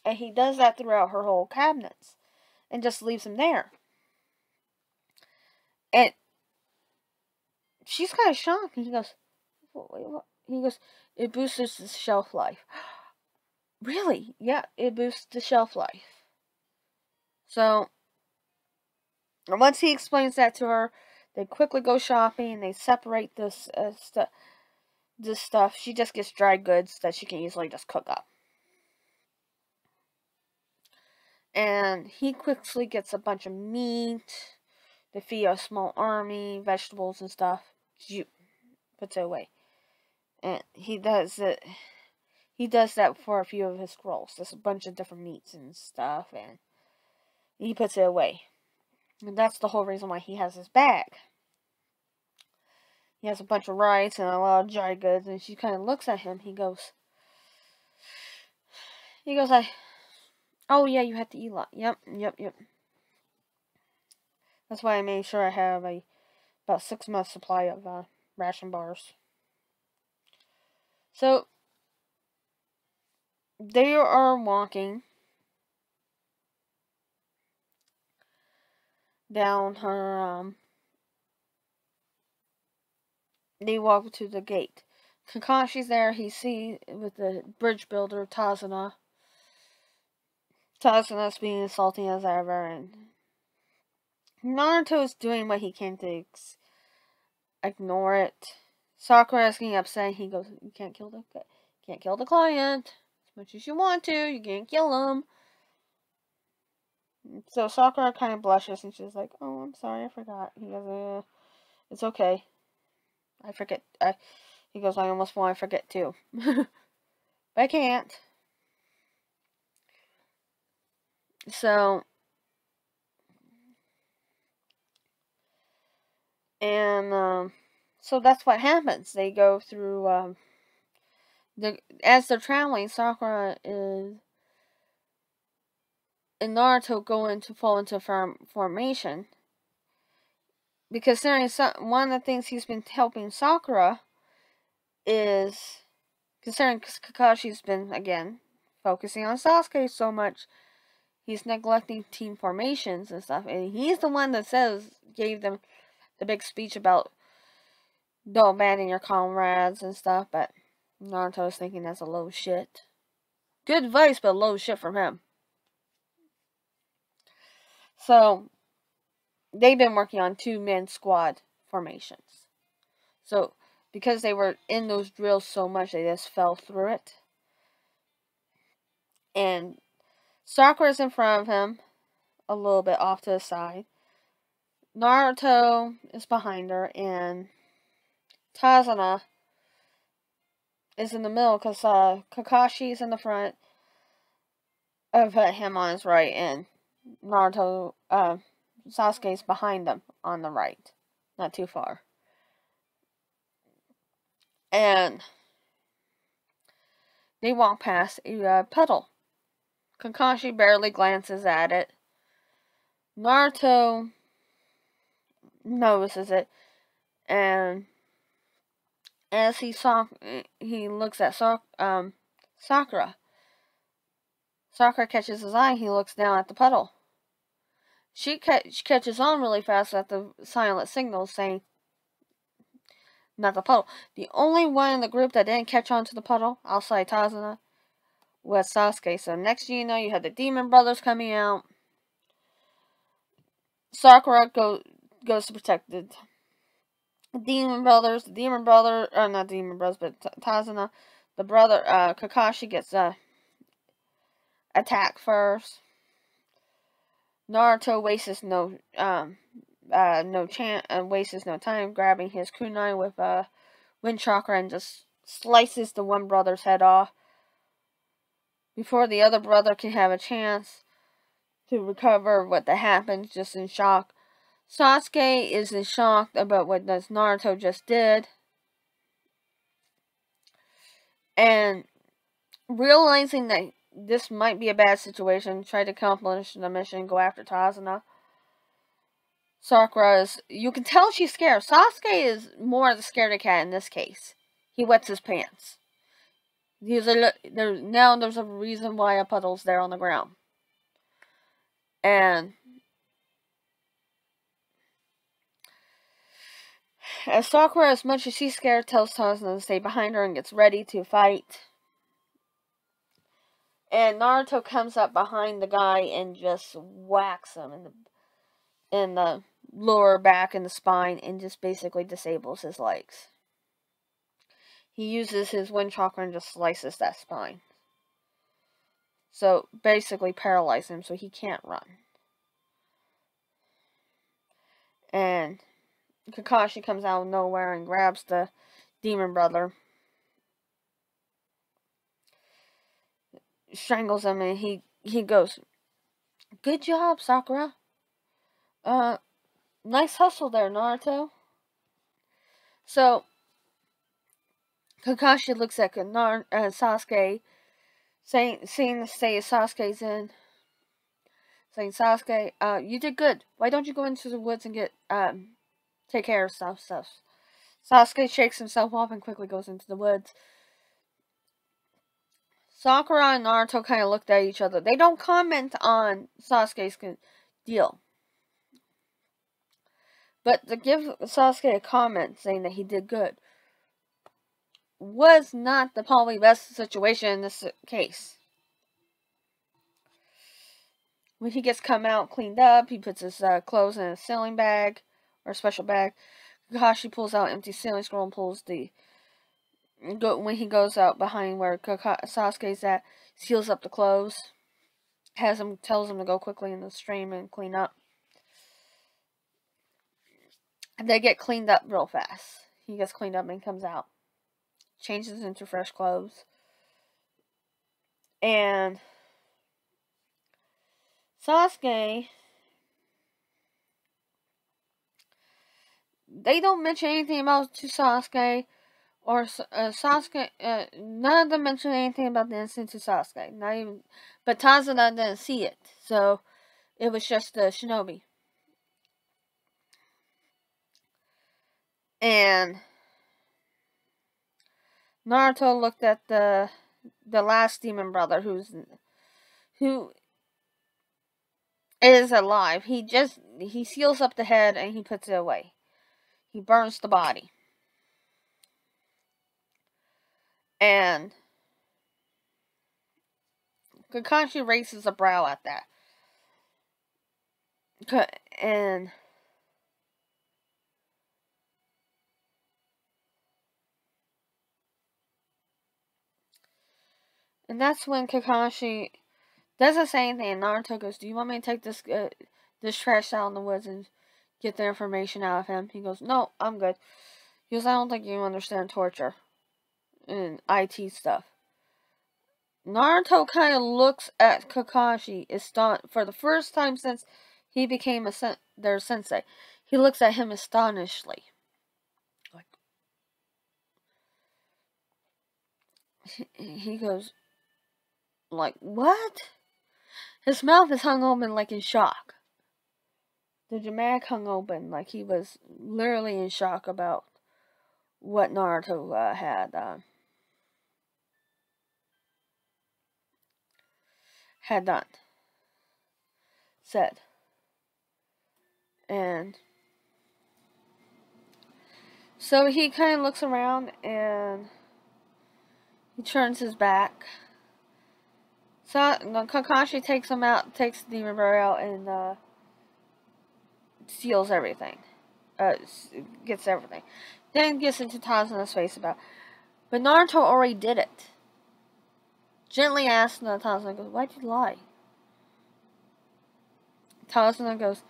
Speaker 1: And he does that throughout her whole cabinets, and just leaves them there. And she's kind of shocked. And he goes, "What?" He goes, "It boosts the shelf life." Really? Yeah, it boosts the shelf life. So once he explains that to her, they quickly go shopping. They separate this stuff. She just gets dry goods that she can easily just cook up. And he quickly gets a bunch of meat to feed a small army, vegetables and stuff. Puts it away. And he does it. He does that for a few of his scrolls. There's a bunch of different meats and stuff, and he puts it away. And that's the whole reason why he has his bag. He has a bunch of rice and a lot of dry goods, and she kind of looks at him. He goes, "Oh yeah, you have to eat a lot." Yep. That's why I made sure I have about 6 months supply of ration bars. So they are walking down her. They walk to the gate. Kakashi's there. He sees with the bridge builder Tazuna. Tazuna's being insulting as ever, and Naruto is doing what he can to ignore it. Sakura is getting upset. He goes, "You can't kill the client as much as you want to. You can't kill him." So Sakura kind of blushes and she's like, "Oh, I'm sorry, I forgot." He goes, "It's okay. I forget." He goes, "I almost want to forget too, but I can't." So, and so that's what happens. They go through as they're traveling. Sakura is and Naruto go into fall into formation because one of the things he's been helping Sakura is considering Kakashi's been again focusing on Sasuke so much, he's neglecting team formations and stuff, and he's the one that gave them the big speech about don't abandon your comrades and stuff, but Naruto's thinking that's a low shit. Good advice, but low shit from him. So, they've been working on 2-man squad formations. So, because they were in those drills so much, they just fell through it. And Sakura's in front of him, a little bit off to the side. Naruto is behind her, and Tazuna is in the middle because Kakashi's in the front of him on his right, and Naruto, Sasuke's behind them on the right, not too far. And they walk past a puddle. Kakashi barely glances at it. Naruto notices it, and as he looks at Sakura. Sakura catches his eye. He looks down at the puddle. She catches on really fast at the silent signals saying, not the puddle. The only one in the group that didn't catch on to the puddle, outside Tazuna, was Sasuke. So next thing you know, you had the Demon Brothers coming out. Sakura goes to protect the Demon Brothers. The Demon Brother, not Demon Brothers, but Tazuna. The brother, Kakashi gets attacked first. Naruto wastes no time grabbing his kunai with wind chakra and just slices the one brother's head off before the other brother can have a chance to recover what happened, just in shock. Sasuke is in shock about what Naruto just did, and realizing that this might be a bad situation, try to accomplish the mission, go after Tazuna. Sakura you can tell she's scared. Sasuke is more the scaredy cat in this case. He wets his pants. There's a reason why a puddle's there on the ground. And as Sakura, as much as she's scared, tells Tazuna to stay behind her and gets ready to fight. And Naruto comes up behind the guy and just whacks him in the lower back and the spine and just basically disables his legs. He uses his wind chakra and just slices that spine. So basically paralyze him so he can't run. And Kakashi comes out of nowhere and grabs the demon brother. Strangles him and he goes, "Good job, Sakura. Nice hustle there, Naruto." So Kakashi looks at Sasuke, seeing the state Sasuke's in, saying, "Sasuke, you did good. Why don't you go into the woods and take care of stuff?" Sasuke shakes himself off and quickly goes into the woods. Sakura and Naruto kind of looked at each other. They don't comment on Sasuke's deal, but to give Sasuke a comment saying that he did good. was not the probably best situation in this case. When he gets come out cleaned up, he puts his clothes in a sailing bag or a special bag. Kakashi pulls out empty sailing scroll and pulls when he goes out behind where Sasuke's at, seals up the clothes, tells him to go quickly in the stream and clean up. And they get cleaned up real fast. He gets cleaned up and comes out, changes into fresh clothes, and Sasuke, they don't mention anything about to Sasuke, or Sasuke, none of them mention anything about the incident to Sasuke, not even, but Tazuna didn't see it, so it was just the shinobi. And Naruto looked at the last demon brother who is alive. He seals up the head and he puts it away. He burns the body. And Kakashi raises a brow at that. And that's when Kakashi doesn't say anything, and Naruto goes, "Do you want me to take this trash out in the woods and get the information out of him?" He goes, "No, I'm good." He goes, "I don't think you understand torture and IT stuff." Naruto kind of looks at Kakashi for the first time since he became their sensei. He looks at him astonishedly. Like, he goes, like, what? His mouth is hung open like in shock. The dramatic hung open like he was literally in shock about what Naruto had done, said. And so he kind of looks around and he turns his back. So Kakashi takes the demon brother out, and steals everything. Gets everything. Then gets into Tazuna's face about, but Naruto already did it. Gently asks Tazuna, goes, "Why'd you lie?" Tazuna goes,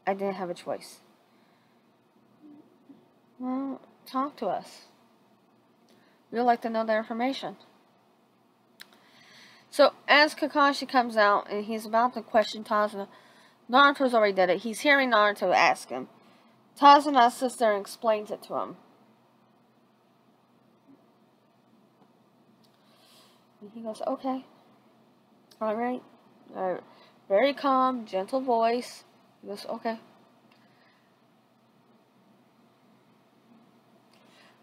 Speaker 1: "I didn't have a choice." Well, talk to us. We'd like to know the information. So, as Kakashi comes out and he's about to question Tazuna, Naruto's already did it. He's hearing Naruto ask him. Tazuna's sister explains it to him. And he goes, "Okay. Alright." Very calm, gentle voice. He goes, "Okay."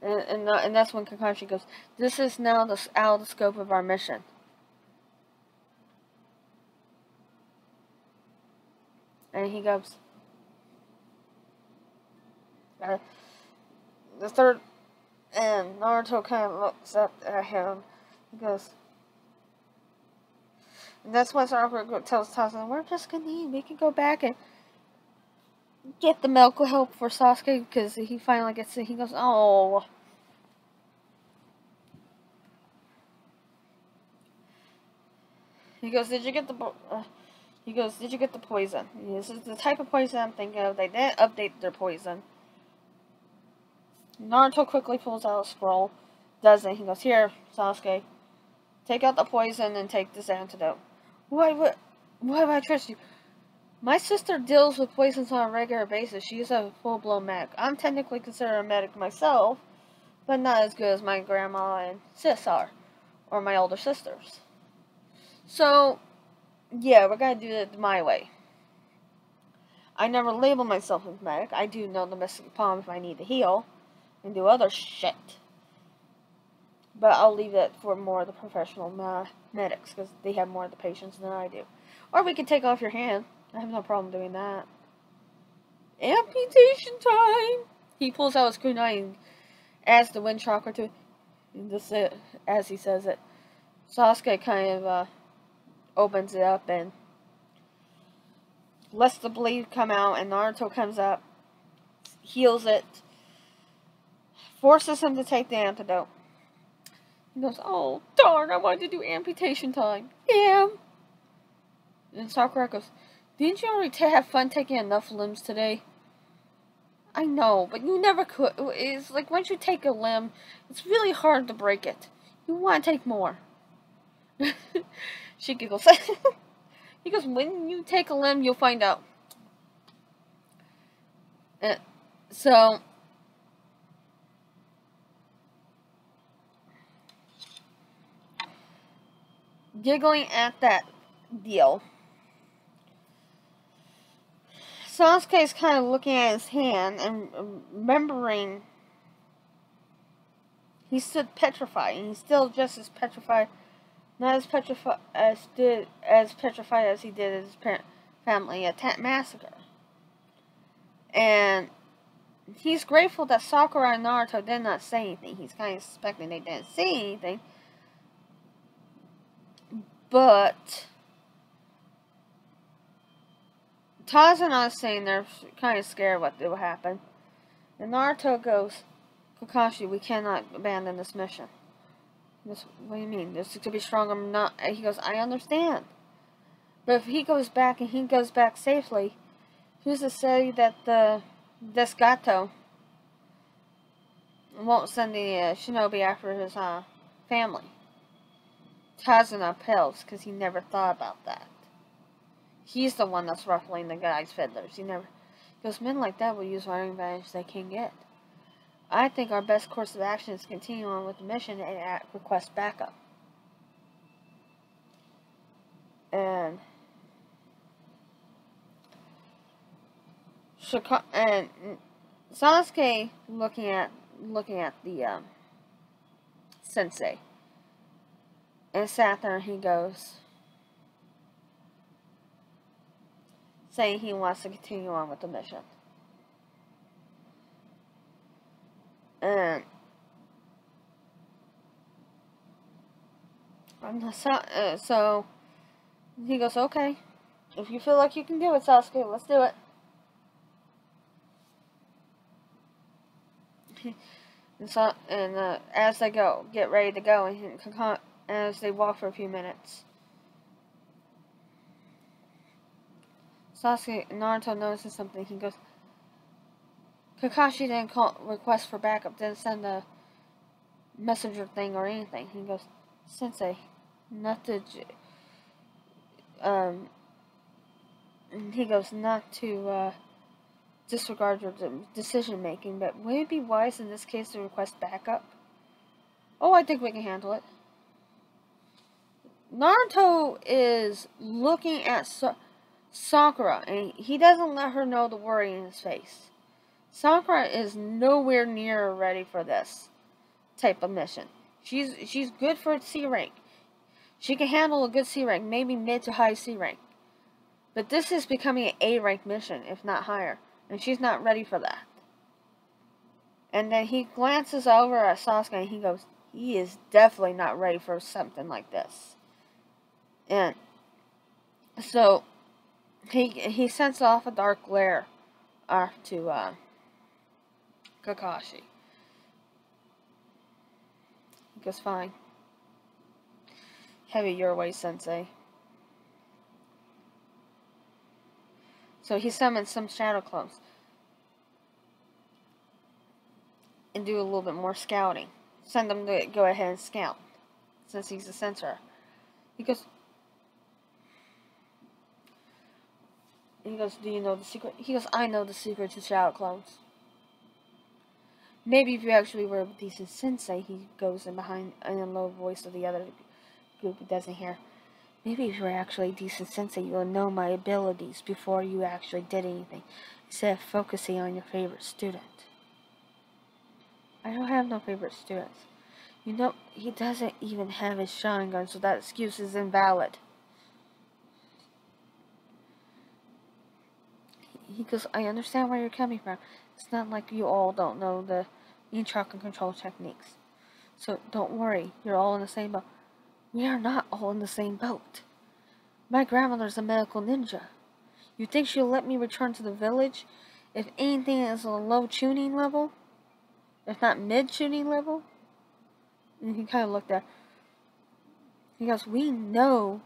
Speaker 1: And that's when Kakashi goes, "This is now out of the scope of our mission." And he goes, the third, and Naruto kind of looks up at him. He goes, and that's when Naruto tells Tazuna, "We're just gonna eat. We can go back and get the medical help for Sasuke," because he finally gets it. He goes, "Oh." He goes, "Did you get the poison?" This is the type of poison I'm thinking of. They didn't update their poison. Naruto quickly pulls out a scroll. Does it. He goes, "Here, Sasuke. Take out the poison and take this antidote." Why would I trust you? My sister deals with poisons on a regular basis. She's a full-blown medic. I'm technically considered a medic myself, but not as good as my grandma and sis are, or my older sisters. So, yeah, we're gonna do it my way. I never label myself as medic. I do know the mystic palm if I need to heal, and do other shit. But I'll leave it for more of the professional medics, because they have more of the patience than I do. Or we could take off your hand. I have no problem doing that. Amputation time! He pulls out his kunai as the wind chakra to this, as he says it, Sasuke kind of opens it up and lets the bleed come out, and Naruto comes up, heals it, forces him to take the antidote. He goes, "Oh, darn, I wanted to do amputation time." Yeah. And Sakura goes, "Didn't you already have fun taking enough limbs today?" "I know, but you never could. It's like once you take a limb, it's really hard to break it. You want to take more." She giggles. He goes, "When you take a limb, you'll find out." So, giggling at that deal, Sasuke is kind of looking at his hand and remembering he stood petrified, and he's still just as petrified, not as petrified as petrified as he did at his family attack massacre. And he's grateful that Sakura and Naruto did not say anything. He's kind of suspecting they didn't say anything, but Tazuna is saying they're kind of scared what will happen. And Naruto goes, "Kakashi, we cannot abandon this mission." He goes, "What do you mean? This could be stronger." Not. He goes, "I understand. But if he goes back and he goes back safely, who's to say that the Desgato won't send the shinobi after his family?" Tazuna pales because he never thought about that. He's the one that's ruffling the guy's feathers. He goes, "Men like that will use whatever advantage they can get. I think our best course of action is to continue on with the mission and request backup." And Sasuke looking at the sensei, and sat there and he goes, saying he wants to continue on with the mission. And so he goes, "Okay, if you feel like you can do it, Sasuke, let's do it." And as they get ready to go, and as they walk for a few minutes, Naruto notices something. He goes, "Kakashi didn't request for backup, didn't send a messenger thing or anything." He goes, "Sensei, not to he goes, not to disregard your decision making, but would it be wise in this case to request backup?" "Oh, I think we can handle it." Naruto is looking at Sakura, and he doesn't let her know the worry in his face. Sakura is nowhere near ready for this type of mission. She's good for C rank. She can handle a good C rank, maybe mid to high C rank. But this is becoming an A rank mission, if not higher, and she's not ready for that. And then he glances over at Sasuke and he goes, "He is definitely not ready for something like this." And so he sends off a dark glare to Kakashi. He goes, "Fine. Have it your way, Sensei." So he summons some shadow clones and do a little bit more scouting. Send them to go ahead and scout, since he's a censor. He goes, "Do you know the secret?" He goes, "I know the secret to shadow clones." "Maybe if you actually were a decent sensei," he goes in behind in a low voice of the other group who doesn't hear. "Maybe if you were actually a decent sensei, you would know my abilities before you actually did anything, instead of focusing on your favorite student." "I don't have no favorite students." "You know, he doesn't even have his Sharingan, so that excuse is invalid." He goes, "I understand where you're coming from. It's not like you all don't know the in chakra control techniques. So don't worry, you're all in the same boat. We are not all in the same boat. My grandmother's a medical ninja. You think she'll let me return to the village if anything is a low tuning level? If not mid tuning level? And he kind of looked at. He goes, we know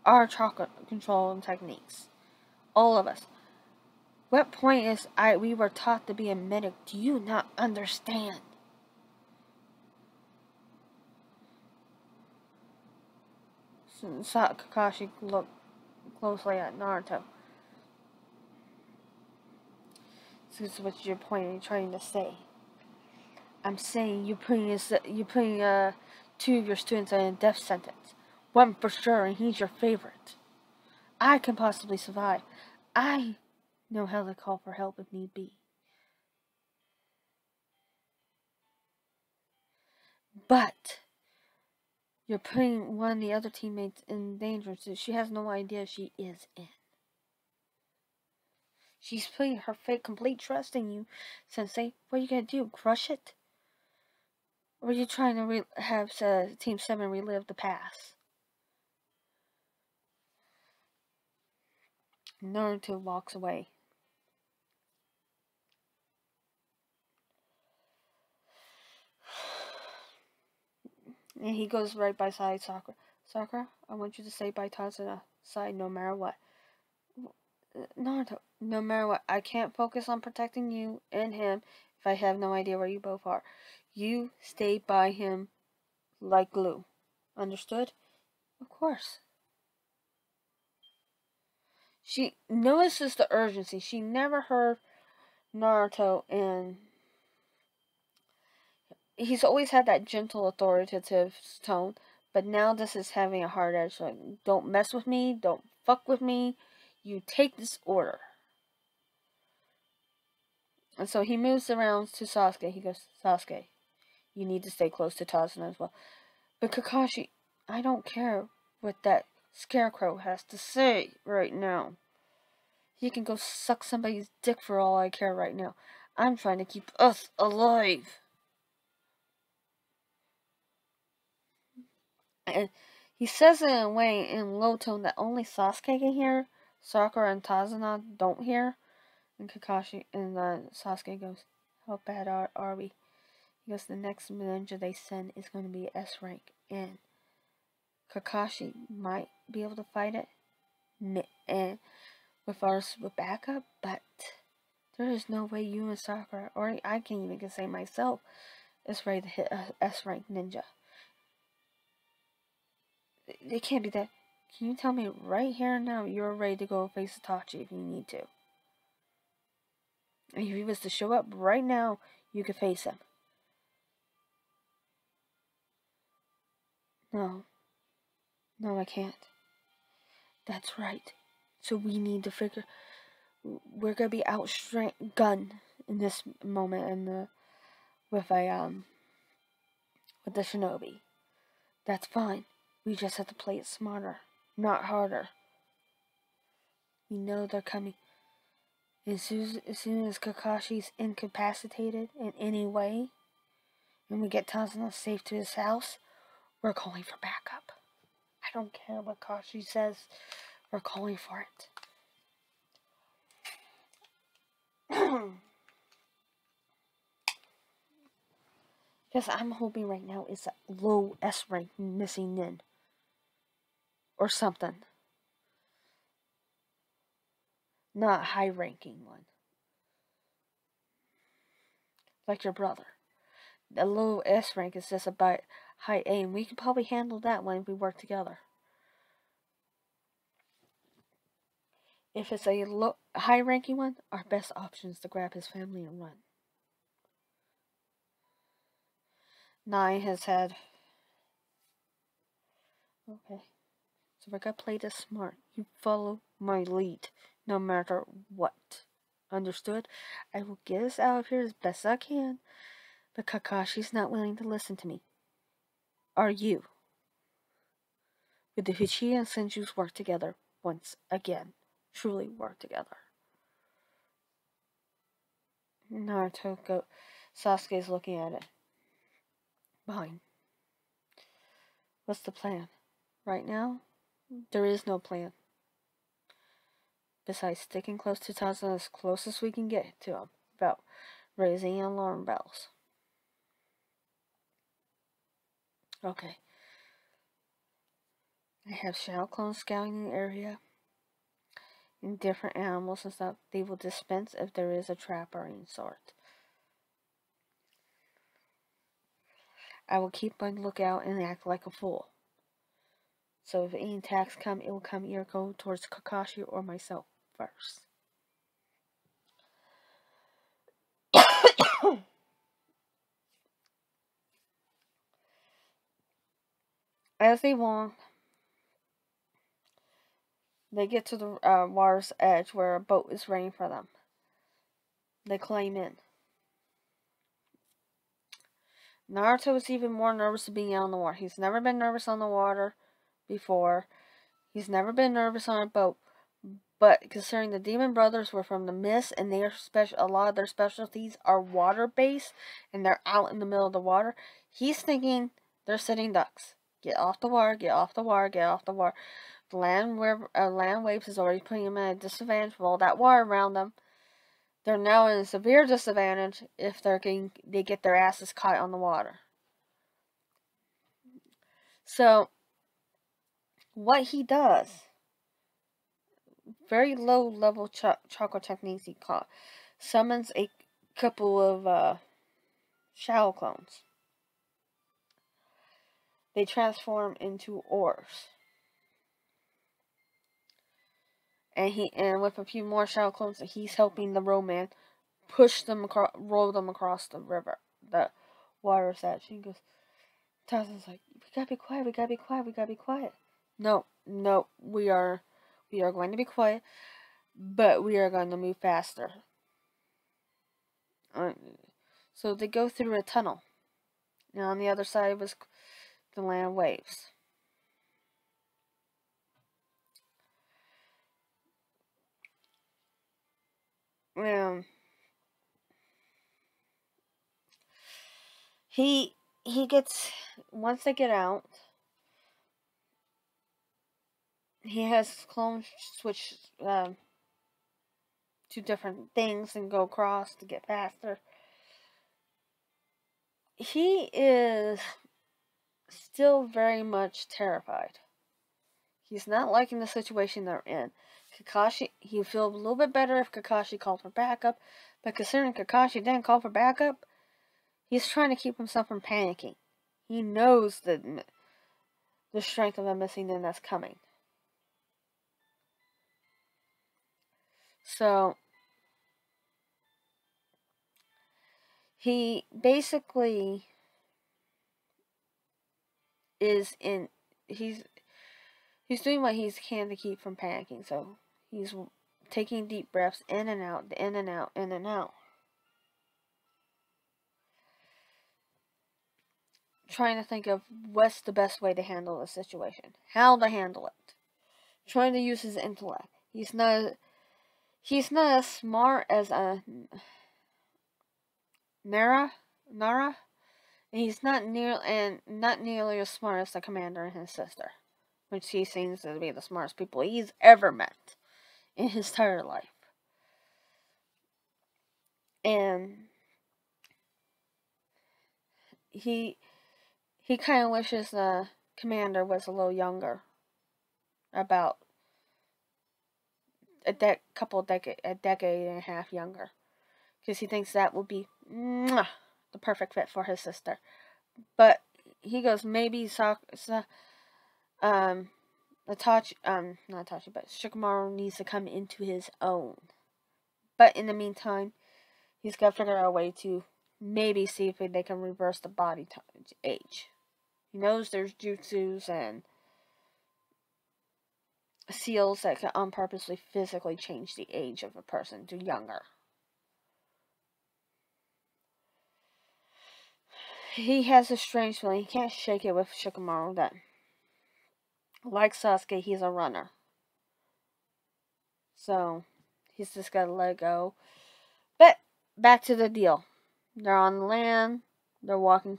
Speaker 1: our chakra control techniques. All of us. What point is we were taught to be a medic? Do you not understand? Kakashi looked closely at Naruto. So this is what your point are you trying to say? I'm saying you're putting two of your students in a death sentence. One for sure, and he's your favorite. I can possibly survive. I know how to call for help if need be. But you're putting one of the other teammates in danger, so she has no idea she is in. She's putting her complete trust in you, Sensei. What are you gonna do? Crush it? Or are you trying to have Team 7 relive the past? Naruto walks away. And he goes right beside Sakura. Sakura, I want you to stay by Tazuna side no matter what. Naruto, no matter what, I can't focus on protecting you and him if I have no idea where you both are. You stay by him like glue. Understood? Of course. She notices the urgency. She never heard Naruto, and he's always had that gentle, authoritative tone, but now this is having a hard edge. So don't mess with me. Don't fuck with me. You take this order. And so he moves around to Sasuke. He goes, Sasuke, you need to stay close to Tazuna as well. But Kakashi, I don't care what that scarecrow has to say right now. He can go suck somebody's dick for all I care right now. I'm trying to keep us alive. And he says it in a way in low tone that only Sasuke can hear. Sakura and Tazuna don't hear. And Kakashi and Sasuke goes, how bad are we? He goes, the next ninja they send is going to be S rank. And Kakashi might be able to fight it. And with backup, but there is no way you and Sakura, or I can even say myself, is ready to hit a S rank ninja. It can't be that. Can you tell me right here and now you're ready to go face Itachi if you need to? If he was to show up right now, you could face him. No. No, I can't. That's right. So we need to figure. We're gonna be outgunned in this moment, and with the shinobi. That's fine. We just have to play it smarter, not harder. We know they're coming. As soon as Kakashi's incapacitated in any way, and we get Tazuna safe to his house, we're calling for backup. I don't care what Kakashi says. We're calling for it. Because I'm hoping right now it's a low S rank missing nin. Or something. Not a high ranking one. Like your brother. The low S rank is just about high A, and we can probably handle that one if we work together. If it's a high ranking one, our best option is to grab his family and run. 9 has had. Okay. So we're gonna play this smart. You follow my lead, no matter what. Understood? I will get us out of here as best I can, but Kakashi's not willing to listen to me. Are you? Would the Uchiha and Senjus work together once again? Truly work together. Sasuke's looking at it. Behind. What's the plan? Right now, there is no plan. Besides sticking close to Tarzan as close as we can get to him without raising alarm bells. Okay. I have shadow clones scouting the area. And different animals and stuff. They will dispense if there is a trap or any sort. I will keep on lookout and act like a fool. So if any attacks come, it will come either go towards Kakashi or myself first. As they walk, they get to the water's edge where a boat is waiting for them. They climb in. Naruto is even more nervous of being out on the water. He's never been nervous on the water before. He's never been nervous on a boat. But considering the Demon Brothers were from the mist and a lot of their specialties are water-based and they're out in the middle of the water, he's thinking they're sitting ducks. Get off the water, get off the water, get off the water. The land waves is already putting them at a disadvantage with all that water around them. They're now in a severe disadvantage if they get their asses caught on the water. So, what he does, very low level chakra techniques he caught, summons a couple of shadow clones. They transform into oars. And with a few more shadow clones, he's helping the rowman row them across the river, the water's edge. He goes, Tarzan's like, we gotta be quiet, we gotta be quiet, we gotta be quiet. No, we are going to be quiet, but we are going to move faster. So they go through a tunnel. And on the other side was the land waves. He gets, once they get out, he has clones switch to different things and go across to get faster. He is still very much terrified. He's not liking the situation they're in. Kakashi, he'd feel a little bit better if Kakashi called for backup, but considering Kakashi didn't call for backup, he's trying to keep himself from panicking. He knows the strength of a missing limb that's coming. So, he basically is in, he's doing what he can to keep from panicking. So, he's taking deep breaths in and out, in and out, in and out. Trying to think of what's the best way to handle the situation. How to handle it. Trying to use his intellect. He's not as smart as Nara, and he's not nearly as smart as the commander and his sister, which he seems to be the smartest people he's ever met in his entire life. And he kind of wishes the commander was a little younger, about a decade and a half younger, because he thinks that would be the perfect fit for his sister. But he goes, maybe not Itachi, but Shikamaru needs to come into his own. But in the meantime, he's got to figure out a way to maybe see if they can reverse the body age. He knows there's jutsus and seals that can unpurposely physically change the age of a person to younger. He has a strange feeling. He can't shake it with Shikamaru that, like Sasuke, he's a runner. So, he's just got to let it go. But, back to the deal. They're on land. They're walking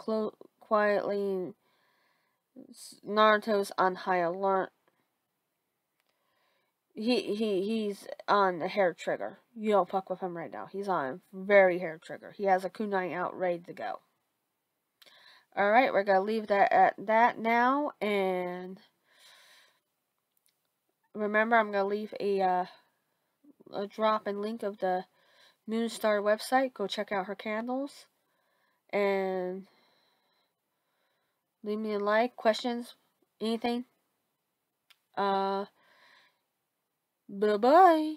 Speaker 1: quietly. Naruto's on high alert. He's on the hair trigger. You don't fuck with him right now. He's on very hair trigger. He has a kunai out ready to go. Alright, we're gonna leave that at that now, and remember, I'm gonna leave a drop and link of the Moonstar website. Go check out her candles, and leave me a like, questions, anything. Bye bye.